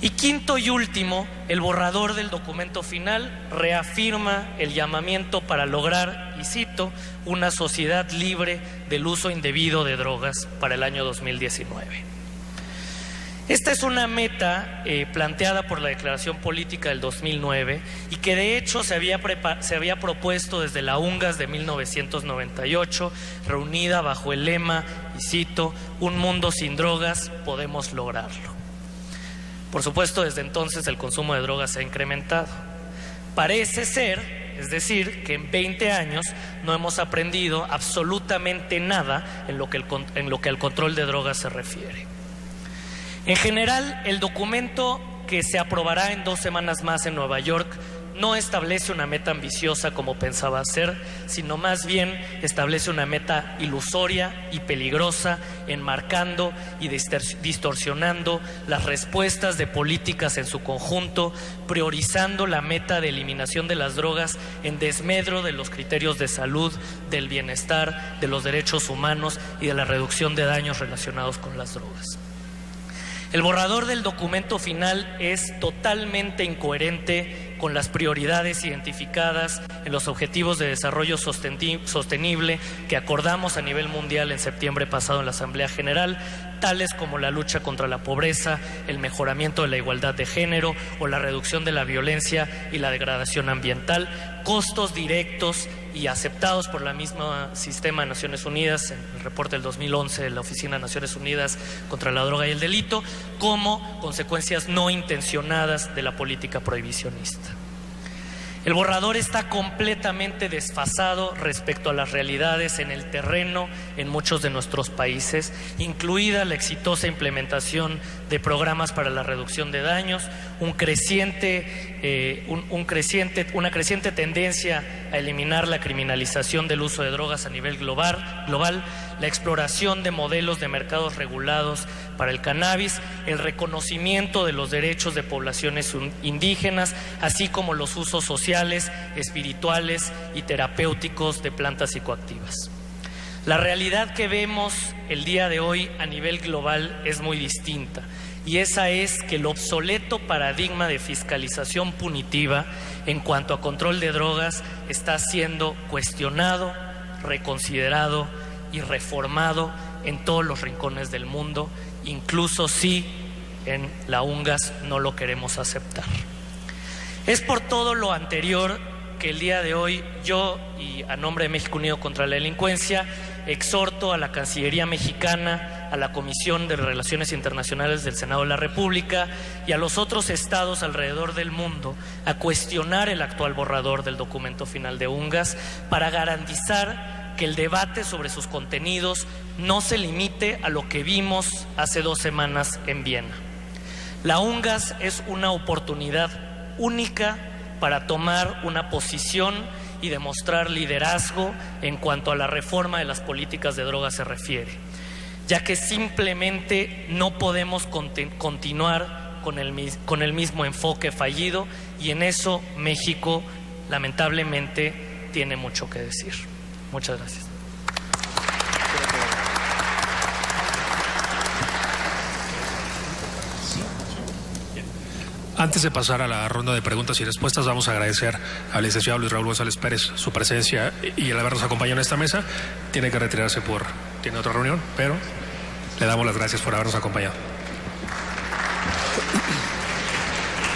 Y quinto y último, el borrador del documento final reafirma el llamamiento para lograr, y cito, una sociedad libre del uso indebido de drogas para el año 2019. Esta es una meta planteada por la Declaración Política del 2009 y que de hecho se había propuesto desde la UNGAS de 1998, reunida bajo el lema, y cito, un mundo sin drogas, podemos lograrlo. Por supuesto, desde entonces el consumo de drogas se ha incrementado. Parece ser, es decir, que en 20 años no hemos aprendido absolutamente nada en lo que al control de drogas se refiere. En general, el documento que se aprobará en 2 semanas más en Nueva York no establece una meta ambiciosa como pensaba hacer, sino más bien establece una meta ilusoria y peligrosa, enmarcando y distorsionando las respuestas de políticas en su conjunto, priorizando la meta de eliminación de las drogas en desmedro de los criterios de salud, del bienestar, de los derechos humanos y de la reducción de daños relacionados con las drogas. El borrador del documento final es totalmente incoherente con las prioridades identificadas en los Objetivos de Desarrollo Sostenible que acordamos a nivel mundial en septiembre pasado en la Asamblea General, tales como la lucha contra la pobreza, el mejoramiento de la igualdad de género o la reducción de la violencia y la degradación ambiental, costos directos y aceptados por la misma Sistema de Naciones Unidas en el reporte del 2011 de la Oficina de Naciones Unidas contra la Droga y el Delito, como consecuencias no intencionadas de la política prohibicionista. El borrador está completamente desfasado respecto a las realidades en el terreno en muchos de nuestros países, incluida la exitosa implementación de programas para la reducción de daños, una creciente tendencia a eliminar la criminalización del uso de drogas a nivel global, la exploración de modelos de mercados regulados para el cannabis, el reconocimiento de los derechos de poblaciones indígenas, así como los usos sociales, espirituales y terapéuticos de plantas psicoactivas. La realidad que vemos el día de hoy a nivel global es muy distinta, y esa es que el obsoleto paradigma de fiscalización punitiva en cuanto a control de drogas está siendo cuestionado, reconsiderado y reformado en todos los rincones del mundo, incluso si en la UNGAS no lo queremos aceptar. Es por todo lo anterior que el día de hoy yo, y a nombre de México Unido contra la Delincuencia, exhorto a la Cancillería mexicana, a la Comisión de Relaciones Internacionales del Senado de la República y a los otros estados alrededor del mundo a cuestionar el actual borrador del documento final de UNGAS para garantizar que el debate sobre sus contenidos no se limite a lo que vimos hace 2 semanas en Viena. La UNGAS es una oportunidad única para tomar una posición y demostrar liderazgo en cuanto a la reforma de las políticas de drogas se refiere, ya que simplemente no podemos continuar con el mismo enfoque fallido, y en eso México lamentablemente tiene mucho que decir. Muchas gracias.
Antes de pasar a la ronda de preguntas y respuestas, vamos a agradecer al licenciado Luis Raúl González Pérez su presencia y el habernos acompañado en esta mesa. Tiene que retirarse tiene otra reunión, pero le damos las gracias por habernos acompañado.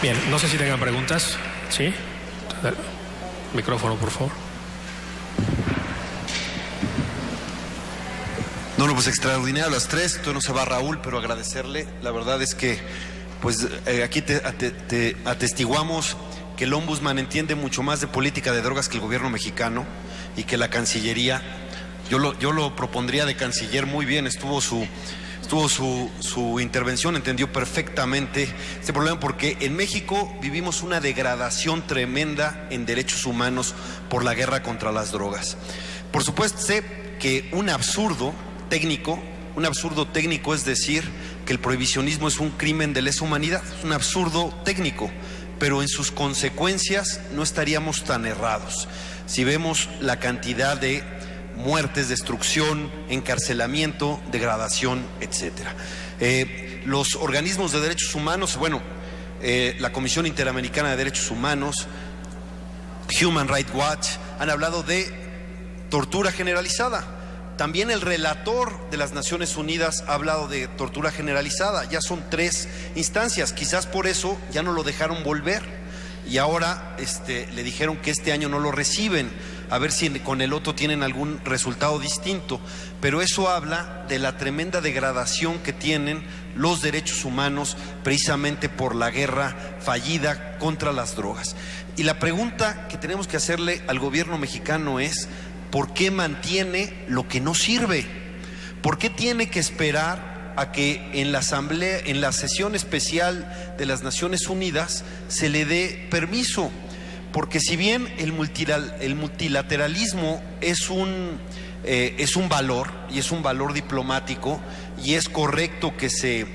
Bien, no sé si tengan preguntas. ¿Sí? Micrófono, por favor.
No, pues extraordinario las 3. Tú no se va Raúl, pero agradecerle. La verdad es que pues aquí te atestiguamos que el Ombudsman entiende mucho más de política de drogas que el gobierno mexicano, y que la Cancillería, yo lo propondría de canciller muy bien, estuvo estuvo su intervención, entendió perfectamente este problema, porque en México vivimos una degradación tremenda en derechos humanos por la guerra contra las drogas. Por supuesto, sé que un absurdo técnico es decir que el prohibicionismo es un crimen de lesa humanidad, es un absurdo técnico, pero en sus consecuencias no estaríamos tan errados. Si vemos la cantidad de muertes, destrucción, encarcelamiento, degradación, etcétera. Los organismos de derechos humanos, la Comisión Interamericana de Derechos Humanos, Human Rights Watch, han hablado de tortura generalizada. También el relator de las Naciones Unidas ha hablado de tortura generalizada. Ya son 3 instancias, quizás por eso ya no lo dejaron volver y ahora le dijeron que este año no lo reciben, a ver si con el otro tienen algún resultado distinto, pero eso habla de la tremenda degradación que tienen los derechos humanos precisamente por la guerra fallida contra las drogas. Y la pregunta que tenemos que hacerle al gobierno mexicano es: ¿por qué mantiene lo que no sirve? ¿Por qué tiene que esperar a que en la asamblea, en la sesión especial de las Naciones Unidas, se le dé permiso? Porque si bien el multilateralismo es un valor, y es un valor diplomático, y es correcto que se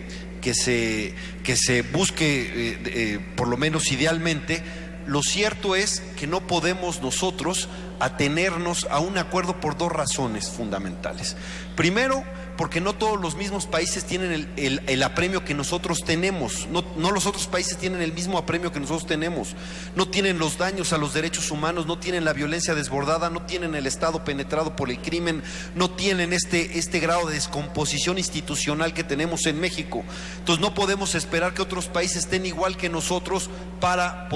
busque, por lo menos idealmente, lo cierto es que no podemos nosotros atenernos a un acuerdo por 2 razones fundamentales. Primero, porque no todos los mismos países tienen el apremio que nosotros tenemos. No los otros países tienen el mismo apremio que nosotros tenemos. No tienen los daños a los derechos humanos, no tienen la violencia desbordada, no tienen el Estado penetrado por el crimen, no tienen este grado de descomposición institucional que tenemos en México. Entonces no podemos esperar que otros países estén igual que nosotros para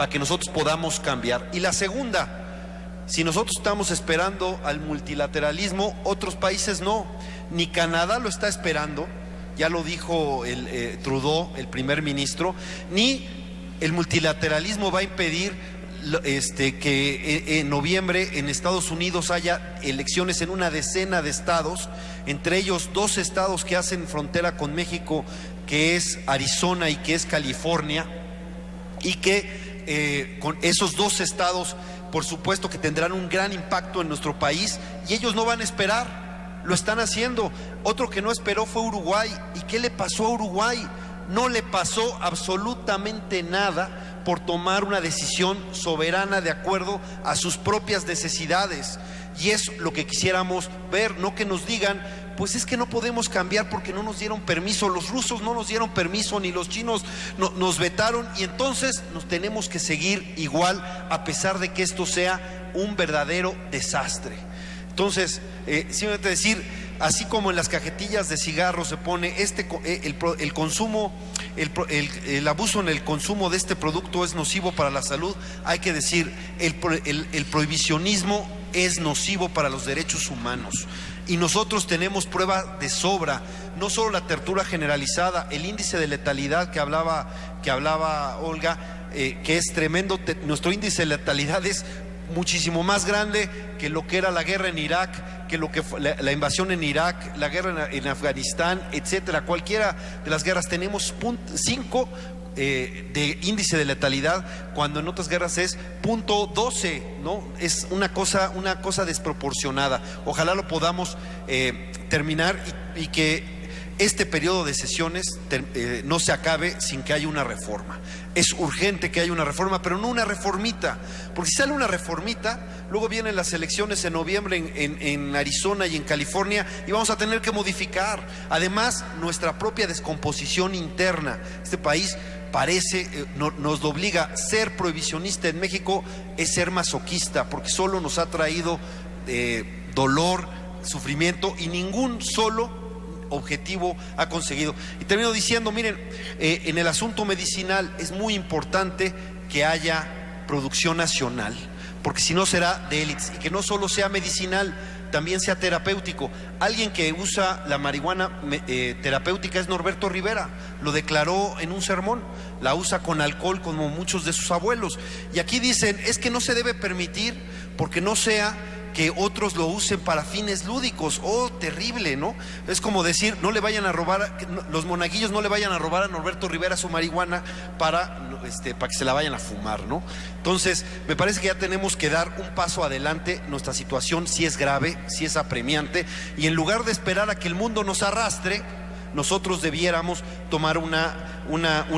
que nosotros podamos cambiar. Y la segunda: si nosotros estamos esperando al multilateralismo, otros países no. Ni Canadá lo está esperando, ya lo dijo Trudeau, el primer ministro, ni el multilateralismo va a impedir que en noviembre en Estados Unidos haya elecciones en una decena de estados, entre ellos 2 estados que hacen frontera con México, que es Arizona y que es California, y que con esos 2 estados, por supuesto que tendrán un gran impacto en nuestro país, y ellos no van a esperar, lo están haciendo. Otro que no esperó fue Uruguay. ¿Y qué le pasó a Uruguay? No le pasó absolutamente nada por tomar una decisión soberana de acuerdo a sus propias necesidades. Y es lo que quisiéramos ver, no que nos digan: pues es que no podemos cambiar porque no nos dieron permiso, los rusos no nos dieron permiso, ni los chinos nos vetaron, y entonces nos tenemos que seguir igual a pesar de que esto sea un verdadero desastre. Entonces, simplemente decir, así como en las cajetillas de cigarros se pone el consumo, el abuso en el consumo de este producto es nocivo para la salud, hay que decir, el prohibicionismo es nocivo para los derechos humanos. Y nosotros tenemos prueba de sobra, no solo la tortura generalizada, el índice de letalidad que hablaba Olga, que es tremendo. Nuestro índice de letalidad es muchísimo más grande que lo que era la guerra en Irak, que lo que fue la invasión en Irak, la guerra en Afganistán, etcétera. Cualquiera de las guerras tenemos 0.5 de índice de letalidad, cuando en otras guerras es 0.12, ¿no? Es una cosa desproporcionada. Ojalá lo podamos terminar y que este periodo de sesiones no se acabe sin que haya una reforma. Es urgente que haya una reforma, pero no una reformita, porque si sale una reformita, luego vienen las elecciones en noviembre en Arizona y en California, y vamos a tener que modificar. Además, nuestra propia descomposición interna. Este país nos obliga. Ser prohibicionista en México es ser masoquista, porque solo nos ha traído dolor, sufrimiento, y ningún solo objetivo ha conseguido. Y termino diciendo, miren, en el asunto medicinal es muy importante que haya producción nacional, porque si no será de élites, y que no solo sea medicinal, también sea terapéutico. Alguien que usa la marihuana terapéutica es Norberto Rivera, lo declaró en un sermón, la usa con alcohol como muchos de sus abuelos, y aquí dicen, es que no se debe permitir porque no sea que otros lo usen para fines lúdicos. ¡Oh, terrible!, ¿no? Es como decir, no le vayan a robar, los monaguillos no le vayan a robar a Norberto Rivera su marihuana para que se la vayan a fumar, ¿no? Entonces, me parece que ya tenemos que dar un paso adelante. Nuestra situación sí es grave, sí es apremiante, y en lugar de esperar a que el mundo nos arrastre, nosotros debiéramos tomar un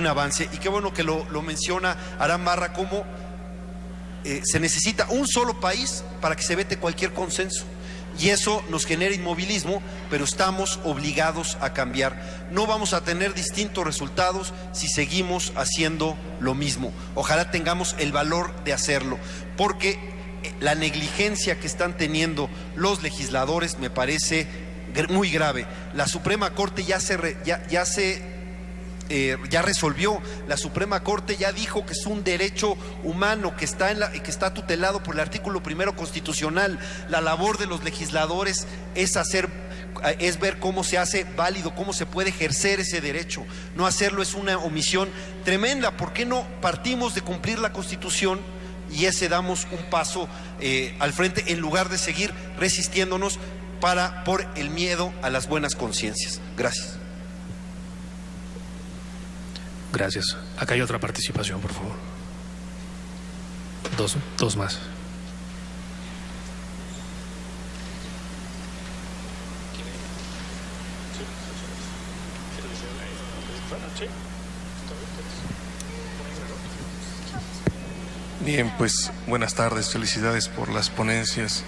avance. Y qué bueno que lo menciona Aram Barra, como se necesita un solo país para que se vete cualquier consenso, y eso nos genera inmovilismo, pero estamos obligados a cambiar. No vamos a tener distintos resultados si seguimos haciendo lo mismo. Ojalá tengamos el valor de hacerlo, porque la negligencia que están teniendo los legisladores me parece muy grave. La Suprema Corte ya resolvió. La Suprema Corte ya dijo que es un derecho humano que está tutelado por el artículo 1 constitucional. La labor de los legisladores es ver cómo se hace válido, cómo se puede ejercer ese derecho. No hacerlo es una omisión tremenda. ¿Por qué no partimos de cumplir la Constitución y damos un paso al frente, en lugar de seguir resistiéndonos por el miedo a las buenas conciencias? Gracias.
Gracias. Acá hay otra participación, por favor. Dos más.
Bien, pues buenas tardes, felicidades por las ponencias.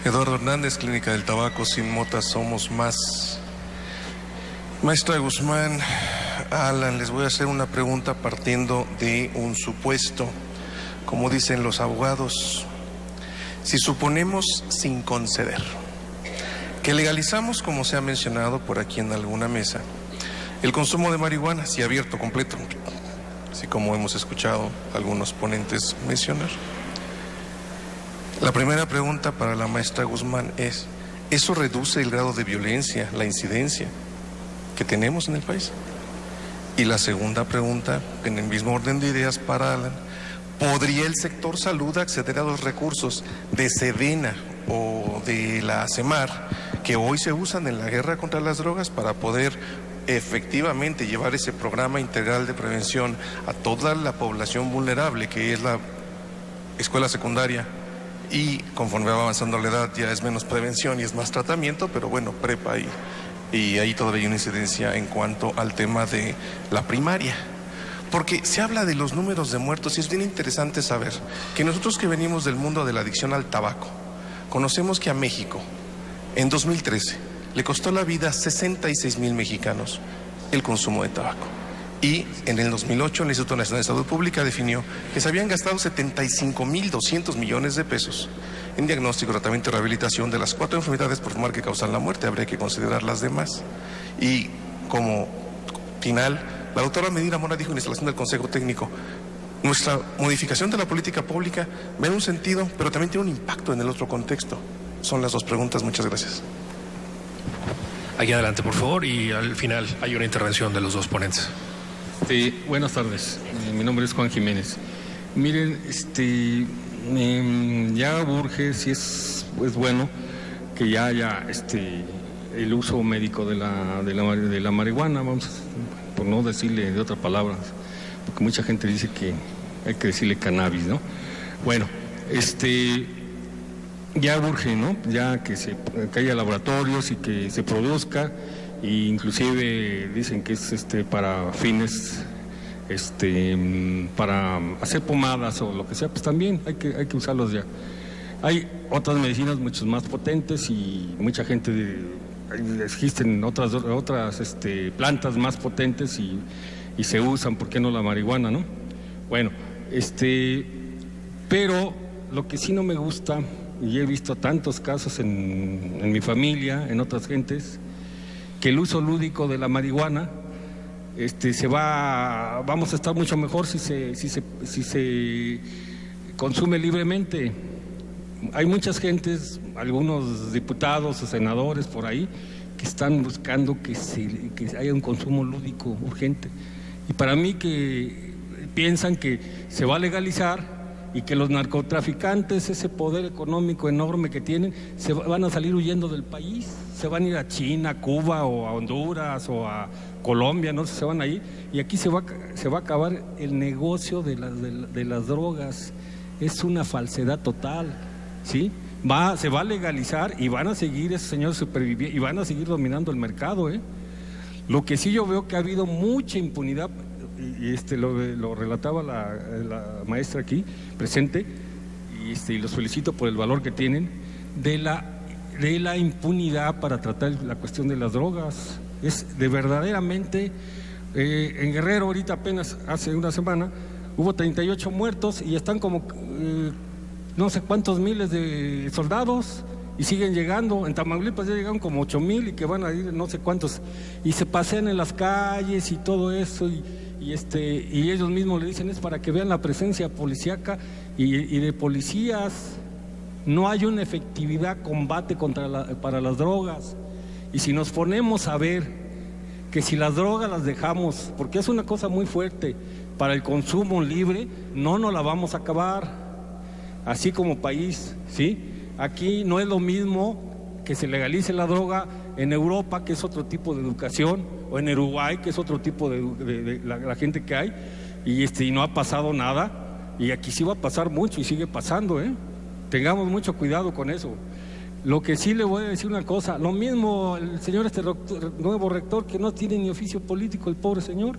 Eduardo Hernández, Clínica del Tabaco, sin motas somos más. Maestra Guzmán, Alan, les voy a hacer una pregunta partiendo de un supuesto. Como dicen los abogados, si suponemos, sin conceder, que legalizamos, como se ha mencionado por aquí en alguna mesa, el consumo de marihuana, si abierto, completo, así como hemos escuchado algunos ponentes mencionar. La primera pregunta para la maestra Guzmán es, ¿eso reduce el grado de violencia, la incidencia que tenemos en el país? Y la segunda pregunta, en el mismo orden de ideas para Alan, ¿podría el sector salud acceder a los recursos de Sedena o de la CEMAR que hoy se usan en la guerra contra las drogas para poder efectivamente llevar ese programa integral de prevención a toda la población vulnerable, que es la escuela secundaria, y conforme va avanzando la edad ya es menos prevención y es más tratamiento, pero bueno, prepa y ahí todavía hay una incidencia en cuanto al tema de la primaria? Porque se habla de los números de muertos y es bien interesante saber que nosotros que venimos del mundo de la adicción al tabaco, conocemos que a México en 2013 le costó la vida a 66,000 mexicanos el consumo de tabaco. Y en el 2008 el Instituto Nacional de Salud Pública definió que se habían gastado 75,200 millones de pesos en diagnóstico, tratamiento y rehabilitación de las 4 enfermedades por fumar que causan la muerte. Habría que considerar las demás. Y como final, la doctora Medina Mora dijo en instalación del Consejo Técnico, nuestra modificación de la política pública va en un sentido, pero también tiene un impacto en el otro contexto. Son las dos preguntas. Muchas gracias.
Aquí adelante, por favor, y al final hay una intervención de los dos ponentes.
Buenas tardes, mi nombre es Juan Jiménez. Miren, ya urge, si es bueno, que ya haya el uso médico de la marihuana, vamos, por no decirle de otra palabra, porque mucha gente dice que hay que decirle cannabis, ¿no? Bueno, ya urge, ¿no? Ya que haya laboratorios y que se produzca. Y inclusive dicen que es para fines para hacer pomadas o lo que sea, pues también hay que usarlos ya. Hay otras medicinas mucho más potentes y mucha gente existen otras plantas más potentes y se usan, ¿por qué no la marihuana, no? Bueno, pero lo que sí no me gusta, y he visto tantos casos en mi familia, en otras gentes, que el uso lúdico de la marihuana vamos a estar mucho mejor si se consume libremente. Hay muchas gentes, algunos diputados o senadores por ahí que están buscando que haya un consumo lúdico urgente. Y para mí que piensan que se va a legalizar y que los narcotraficantes, ese poder económico enorme que tienen, se van a salir huyendo del país, se van a ir a China, Cuba o a Honduras o a Colombia, no sé, se van a ir, y aquí se va a acabar el negocio de las drogas. Es una falsedad total, ¿sí? Se va a legalizar y van a seguir esos señores superviviendo y van a seguir dominando el mercado, ¿eh? Lo que sí yo veo que ha habido mucha impunidad, y lo relataba la maestra aquí presente, y los felicito por el valor que tienen, de la impunidad para tratar la cuestión de las drogas. Es de verdaderamente, en Guerrero ahorita apenas hace una semana hubo 38 muertos y están como no sé cuántos miles de soldados y siguen llegando. En Tamaulipas ya llegaron como 8,000 y que van a ir no sé cuántos, y se pasean en las calles y todo eso, y ellos mismos le dicen es para que vean la presencia policíaca y de policías. No hay una efectividad combate para las drogas. Y si nos ponemos a ver que si las drogas las dejamos, porque es una cosa muy fuerte, para el consumo libre, no nos la vamos a acabar, así como país, ¿sí? Aquí no es lo mismo que se legalice la droga en Europa, que es otro tipo de educación, o en Uruguay, que es otro tipo de la gente que hay, y no ha pasado nada, y aquí sí va a pasar mucho y sigue pasando, ¿eh? Tengamos mucho cuidado con eso. Lo que sí le voy a decir una cosa, lo mismo el señor nuevo rector, que no tiene ni oficio político, el pobre señor.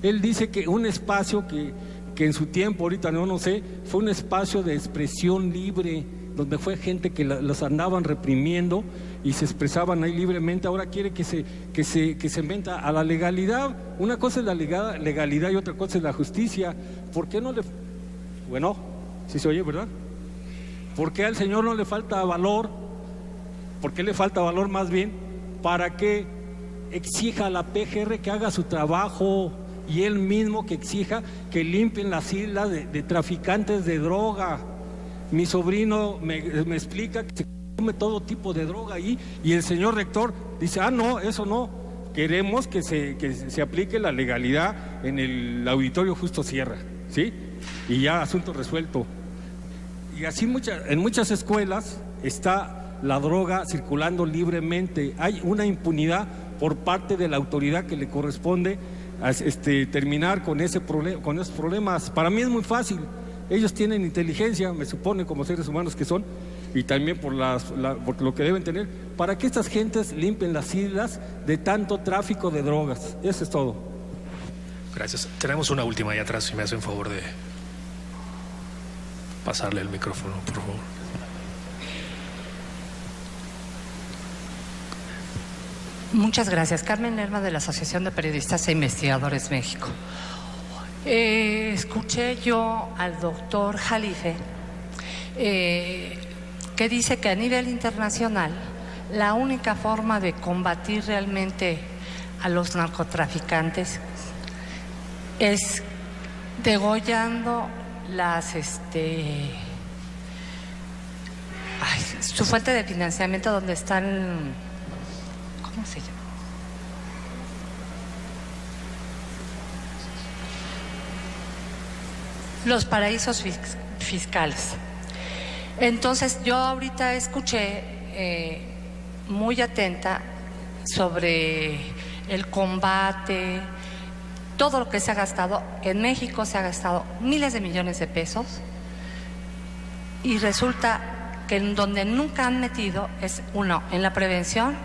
Él dice que un espacio que en su tiempo, ahorita no sé, fue un espacio de expresión libre, donde fue gente que los andaban reprimiendo y se expresaban ahí libremente. Ahora quiere que se inventa a la legalidad. Una cosa es la legalidad y otra cosa es la justicia. ¿Por qué no le...? Bueno, sí se oye, ¿verdad? ¿Por qué al señor no le falta valor? ¿Por qué le falta valor más bien? Para que exija a la PGR que haga su trabajo, y él mismo que exija que limpien las islas de traficantes de droga. Mi sobrino me explica que se come todo tipo de droga ahí, y el señor rector dice, no, eso no, queremos que se aplique la legalidad en el Auditorio Justo Sierra, ¿sí? Y ya asunto resuelto. Y así en muchas escuelas está la droga circulando libremente. Hay una impunidad por parte de la autoridad que le corresponde terminar con esos problemas. Para mí es muy fácil. Ellos tienen inteligencia, me supone, como seres humanos que son, y también por lo que deben tener, para que estas gentes limpien las islas de tanto tráfico de drogas. Eso es todo.
Gracias. Tenemos una última ahí atrás, si me hacen favor de pasarle el micrófono, por favor.
Muchas gracias. Carmen Lerma, de la Asociación de Periodistas e Investigadores México. Escuché yo al doctor Jalife que dice que a nivel internacional la única forma de combatir realmente a los narcotraficantes es degollando su fuente de financiamiento, donde están, ¿cómo se llama? Los paraísos fiscales. Entonces yo ahorita escuché muy atenta sobre el combate, todo lo que se ha gastado. En México se ha gastado miles de millones de pesos, y resulta que en donde nunca han metido es, uno, en la prevención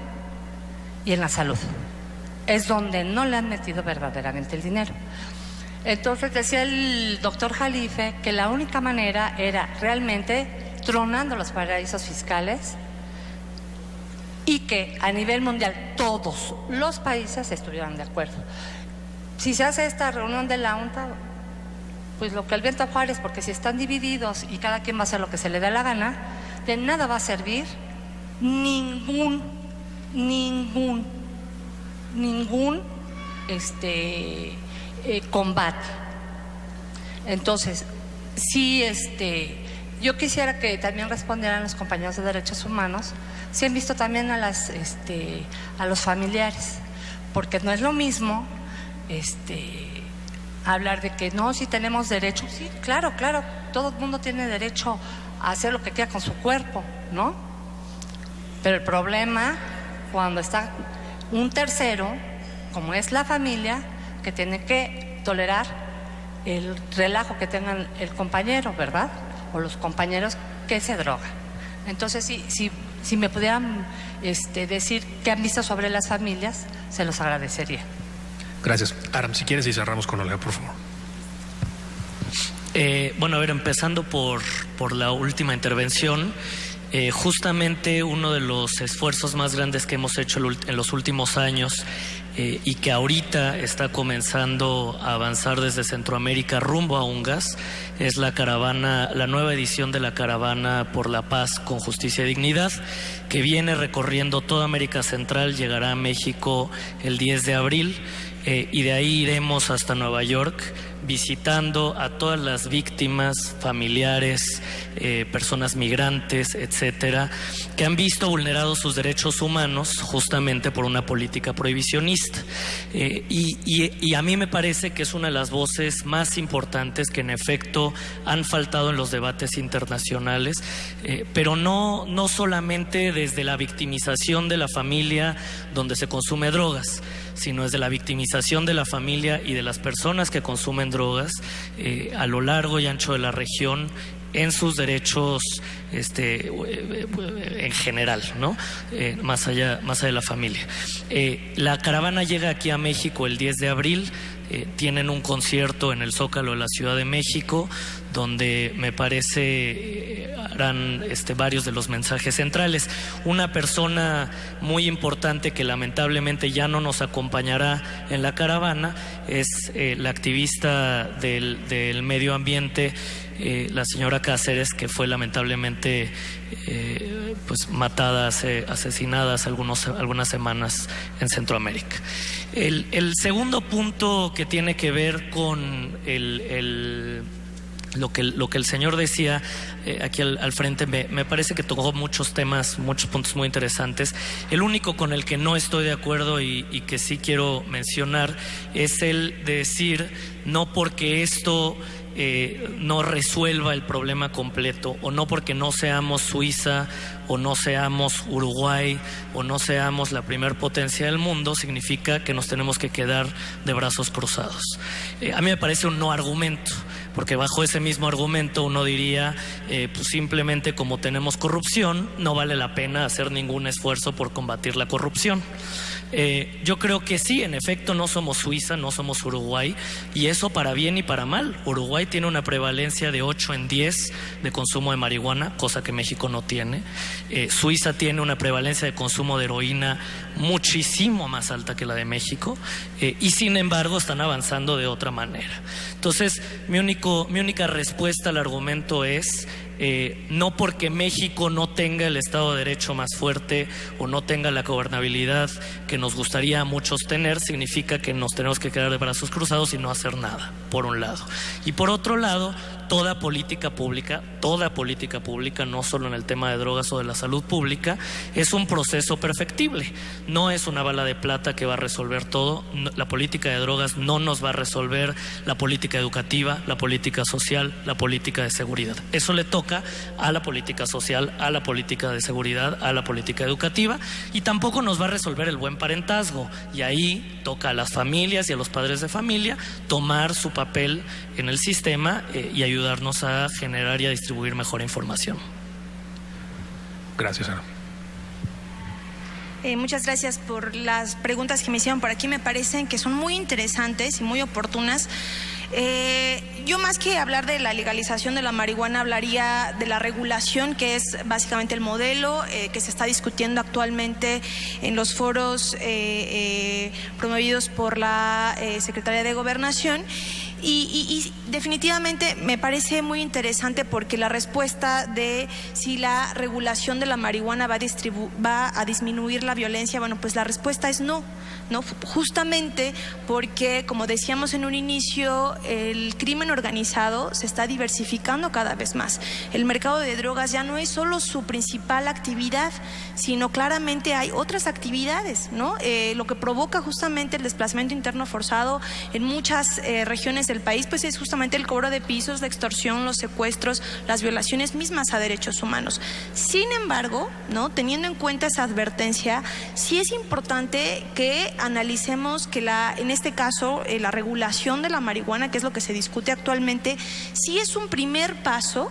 y en la salud. Es donde no le han metido verdaderamente el dinero. Entonces decía el doctor Jalife que la única manera era realmente tronando los paraísos fiscales, y que a nivel mundial todos los países estuvieran de acuerdo. Si se hace esta reunión de la UNTA, pues lo que el viento a Juárez, porque si están divididos y cada quien va a hacer lo que se le dé la gana, de nada va a servir ningún combate. Entonces, sí, yo quisiera que también respondieran los compañeros de derechos humanos, si han visto también a los familiares, porque no es lo mismo hablar de que no, si tenemos derechos. Sí, claro, todo el mundo tiene derecho a hacer lo que quiera con su cuerpo, ¿no? Pero el problema cuando está un tercero, como es la familia, que tiene que tolerar el relajo que tengan el compañero, ¿verdad? O los compañeros que se drogan. Entonces, si me pudieran decir qué han visto sobre las familias, se los agradecería.
Gracias. Aram, si quieres y cerramos con Olga, por favor.
Bueno, a ver, empezando por la última intervención, justamente uno de los esfuerzos más grandes que hemos hecho en los últimos años y que ahorita está comenzando a avanzar desde Centroamérica rumbo a UNGAS es la nueva edición de la Caravana por la Paz con Justicia y Dignidad, que viene recorriendo toda América Central, llegará a México el 10 de abril y de ahí iremos hasta Nueva York, visitando a todas las víctimas, familiares, personas migrantes, etcétera, que han visto vulnerados sus derechos humanos justamente por una política prohibicionista. Y a mí me parece que es una de las voces más importantes que en efecto han faltado en los debates internacionales, pero no solamente desde la victimización de la familia donde se consume drogas, sino desde la victimización de la familia y de las personas que consumen drogas a lo largo y ancho de la región en sus derechos en general, ¿no? Más allá de la familia. La caravana llega aquí a México el 10 de abril. Tienen un concierto en el Zócalo de la Ciudad de México, donde me parece harán varios de los mensajes centrales. Una persona muy importante que lamentablemente ya no nos acompañará en la caravana es la activista del medio ambiente, la señora Cáceres, que fue lamentablemente matada, asesinada hace algunas semanas en Centroamérica. El segundo punto que tiene que ver con lo que el señor decía aquí al frente, me parece que tocó muchos temas, muchos puntos muy interesantes. El único con el que no estoy de acuerdo y que sí quiero mencionar es el de decir, no porque esto no resuelva el problema completo, o no porque no seamos Suiza o no seamos Uruguay o no seamos la primer potencia del mundo, significa que nos tenemos que quedar de brazos cruzados. A mí me parece un no argumento, porque bajo ese mismo argumento uno diría, pues simplemente como tenemos corrupción, no vale la pena hacer ningún esfuerzo por combatir la corrupción. Yo creo que sí, en efecto no somos Suiza, no somos Uruguay, y eso para bien y para mal. Uruguay tiene una prevalencia de 8 en 10 de consumo de marihuana, cosa que México no tiene. Suiza tiene una prevalencia de consumo de heroína muchísimo más alta que la de México, y sin embargo están avanzando de otra manera. Entonces, mi única respuesta al argumento es no porque México no tenga el Estado de Derecho más fuerte o no tenga la gobernabilidad que nos gustaría a muchos tener, significa que nos tenemos que quedar de brazos cruzados y no hacer nada, por un lado. Y por otro lado, toda política pública, no solo en el tema de drogas o de la salud pública, es un proceso perfectible. No es una bala de plata que va a resolver todo. La política de drogas no nos va a resolver la política educativa, la política social, la política de seguridad. Eso le toca a la política social, a la política de seguridad, a la política educativa, y tampoco nos va a resolver el buen parentazgo. Y ahí toca a las familias y a los padres de familia tomar su papel en el sistema y ayudarnos a generar y a distribuir mejor información.
Gracias, Ana.
Muchas gracias por las preguntas que me hicieron por aquí. Me parecen que son muy interesantes y muy oportunas. Yo más que hablar de la legalización de la marihuana hablaría de la regulación, que es básicamente el modelo que se está discutiendo actualmente en los foros promovidos por la Secretaría de Gobernación. Y definitivamente me parece muy interesante, porque la respuesta de si la regulación de la marihuana va a disminuir la violencia, bueno, pues la respuesta es no, justamente porque, como decíamos en un inicio, el crimen organizado se está diversificando cada vez más. El mercado de drogas ya no es solo su principal actividad, sino claramente hay otras actividades, ¿no? Lo que provoca justamente el desplazamiento interno forzado en muchas regiones del país, pues es justamente el cobro de pisos, la extorsión, los secuestros, las violaciones mismas a derechos humanos. Sin embargo, ¿no?, teniendo en cuenta esa advertencia, sí es importante que analicemos que en este caso, la regulación de la marihuana, que es lo que se discute actualmente, sí es un primer paso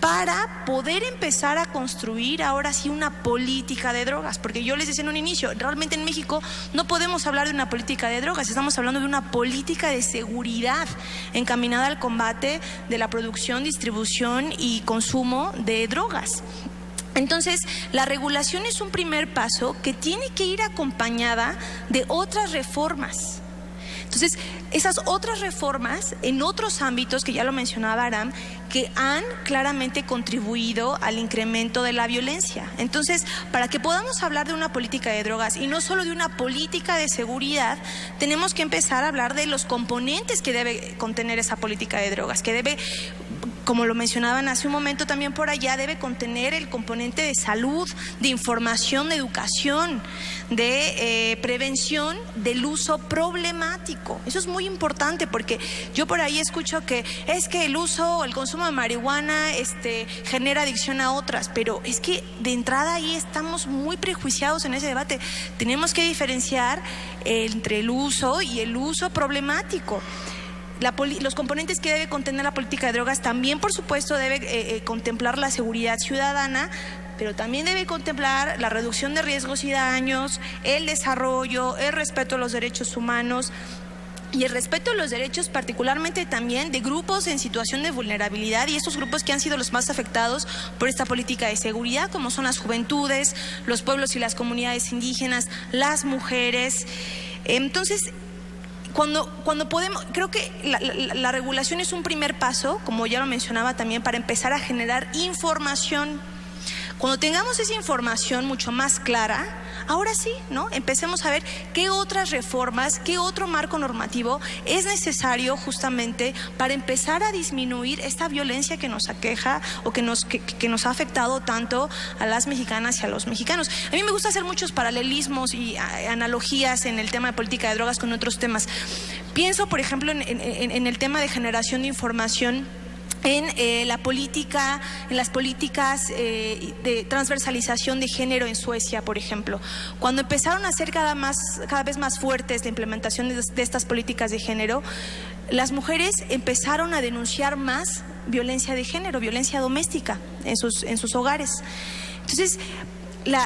para poder empezar a construir ahora sí una política de drogas, porque yo les decía en un inicio, realmente en México no podemos hablar de una política de drogas, estamos hablando de una política de seguridad encaminada al combate de la producción, distribución y consumo de drogas. Entonces, la regulación es un primer paso que tiene que ir acompañada de otras reformas. Entonces, esas otras reformas en otros ámbitos, que ya lo mencionaba Aram, que han claramente contribuido al incremento de la violencia. Entonces, para que podamos hablar de una política de drogas y no solo de una política de seguridad, tenemos que empezar a hablar de los componentes que debe contener esa política de drogas, que debe, como lo mencionaban hace un momento también por allá, debe contener el componente de salud, de información, de educación, de prevención del uso problemático. Eso es muy importante, porque yo por ahí escucho que es que el uso o el consumo de marihuana genera adicción a otras, pero es que de entrada ahí estamos muy prejuiciados en ese debate. Tenemos que diferenciar entre el uso y el uso problemático. Los componentes que debe contener la política de drogas también, por supuesto, debe contemplar la seguridad ciudadana, pero también debe contemplar la reducción de riesgos y daños, el desarrollo, el respeto a los derechos humanos y el respeto a los derechos particularmente también de grupos en situación de vulnerabilidad, y estos grupos que han sido los más afectados por esta política de seguridad, como son las juventudes, los pueblos y las comunidades indígenas, las mujeres. Entonces, cuando podemos, creo que la regulación es un primer paso, como ya lo mencionaba también, para empezar a generar información. Cuando tengamos esa información mucho más clara, ahora sí, ¿no?, empecemos a ver qué otras reformas, qué otro marco normativo es necesario justamente para empezar a disminuir esta violencia que nos aqueja o que nos ha afectado tanto a las mexicanas y a los mexicanos. A mí me gusta hacer muchos paralelismos y analogías en el tema de política de drogas con otros temas. Pienso, por ejemplo, en el tema de generación de información, en las políticas de transversalización de género en Suecia, por ejemplo. Cuando empezaron a ser cada vez más fuertes la implementación de estas políticas de género, las mujeres empezaron a denunciar más violencia de género, violencia doméstica en sus hogares. Entonces,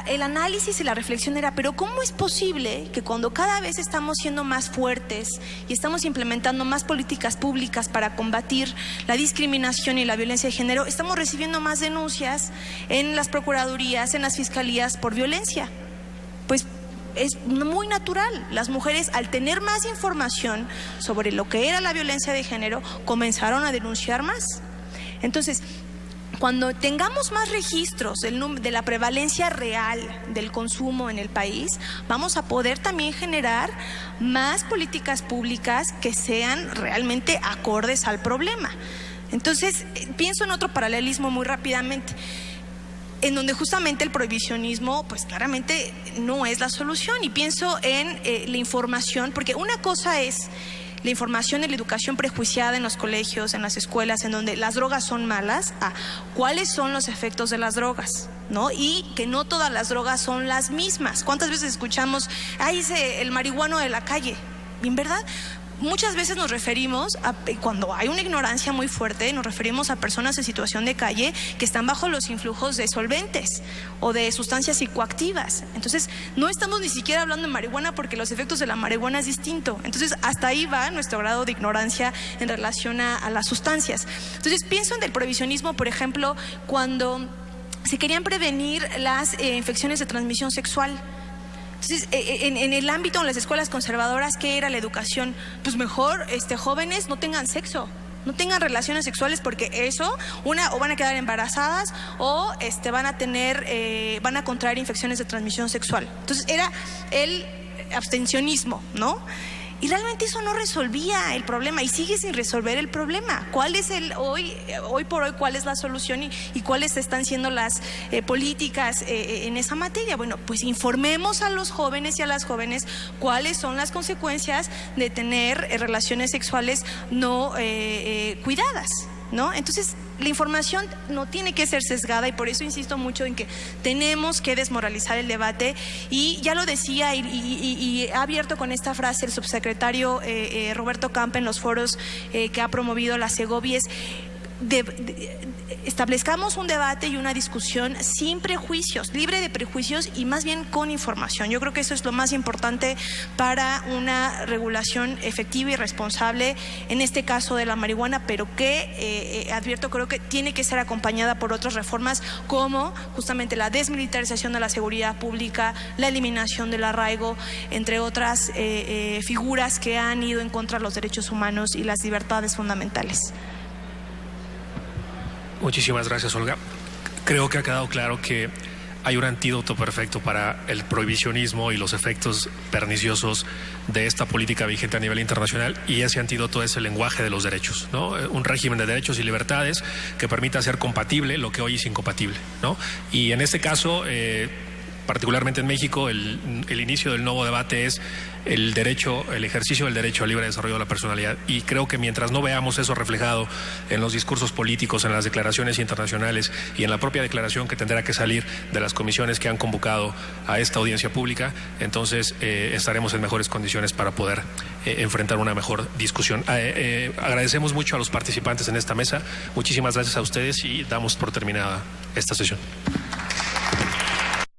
el análisis y la reflexión era, pero ¿cómo es posible que cuando cada vez estamos siendo más fuertes y estamos implementando más políticas públicas para combatir la discriminación y la violencia de género, estamos recibiendo más denuncias en las procuradurías, en las fiscalías por violencia? Pues es muy natural. Las mujeres, al tener más información sobre lo que era la violencia de género, comenzaron a denunciar más. Entonces, cuando tengamos más registros de la prevalencia real del consumo en el país, vamos a poder también generar más políticas públicas que sean realmente acordes al problema. Entonces, pienso en otro paralelismo muy rápidamente, en donde justamente el prohibicionismo, pues claramente no es la solución, y pienso en la información, porque una cosa es la información y la educación prejuiciada en los colegios, en las escuelas, en donde las drogas son malas, a cuáles son los efectos de las drogas, ¿no? Y que no todas las drogas son las mismas. ¿Cuántas veces escuchamos, el marihuano de la calle? ¿Y en verdad? Muchas veces nos referimos cuando hay una ignorancia muy fuerte, nos referimos a personas en situación de calle que están bajo los influjos de solventes o de sustancias psicoactivas. Entonces, no estamos ni siquiera hablando de marihuana, porque los efectos de la marihuana es distinto. Entonces, hasta ahí va nuestro grado de ignorancia en relación a las sustancias. Entonces, pienso en el prohibicionismo, por ejemplo, cuando se querían prevenir las infecciones de transmisión sexual. Entonces, en el ámbito de las escuelas conservadoras, ¿qué era la educación? Pues mejor jóvenes no tengan sexo, no tengan relaciones sexuales, porque eso, o van a quedar embarazadas o van a contraer infecciones de transmisión sexual. Entonces era el abstencionismo, ¿no? Y realmente eso no resolvía el problema y sigue sin resolver el problema. ¿Cuál es hoy por hoy, cuál es la solución y cuáles están siendo las políticas en esa materia? Bueno, pues informemos a los jóvenes y a las jóvenes cuáles son las consecuencias de tener relaciones sexuales no cuidadas, ¿no? Entonces, la información no tiene que ser sesgada y por eso insisto mucho en que tenemos que desmoralizar el debate. Y ya lo decía y ha abierto con esta frase el subsecretario Roberto Campa en los foros que ha promovido la Segovia: establezcamos un debate y una discusión sin prejuicios, libre de prejuicios y más bien con información. Yo creo que eso es lo más importante para una regulación efectiva y responsable, en este caso de la marihuana, pero que advierto, creo que tiene que ser acompañada por otras reformas como justamente la desmilitarización de la seguridad pública, la eliminación del arraigo, entre otras figuras que han ido en contra de los derechos humanos y las libertades fundamentales.
Muchísimas gracias, Olga. Creo que ha quedado claro que hay un antídoto perfecto para el prohibicionismo y los efectos perniciosos de esta política vigente a nivel internacional, y ese antídoto es el lenguaje de los derechos, ¿no? Un régimen de derechos y libertades que permita hacer compatible lo que hoy es incompatible, ¿no? Y en este caso, particularmente en México, el inicio del nuevo debate es el ejercicio del derecho al libre desarrollo de la personalidad, y creo que mientras no veamos eso reflejado en los discursos políticos, en las declaraciones internacionales y en la propia declaración que tendrá que salir de las comisiones que han convocado a esta audiencia pública, entonces estaremos en mejores condiciones para poder enfrentar una mejor discusión. Agradecemos mucho a los participantes en esta mesa, muchísimas gracias a ustedes y damos por terminada esta sesión.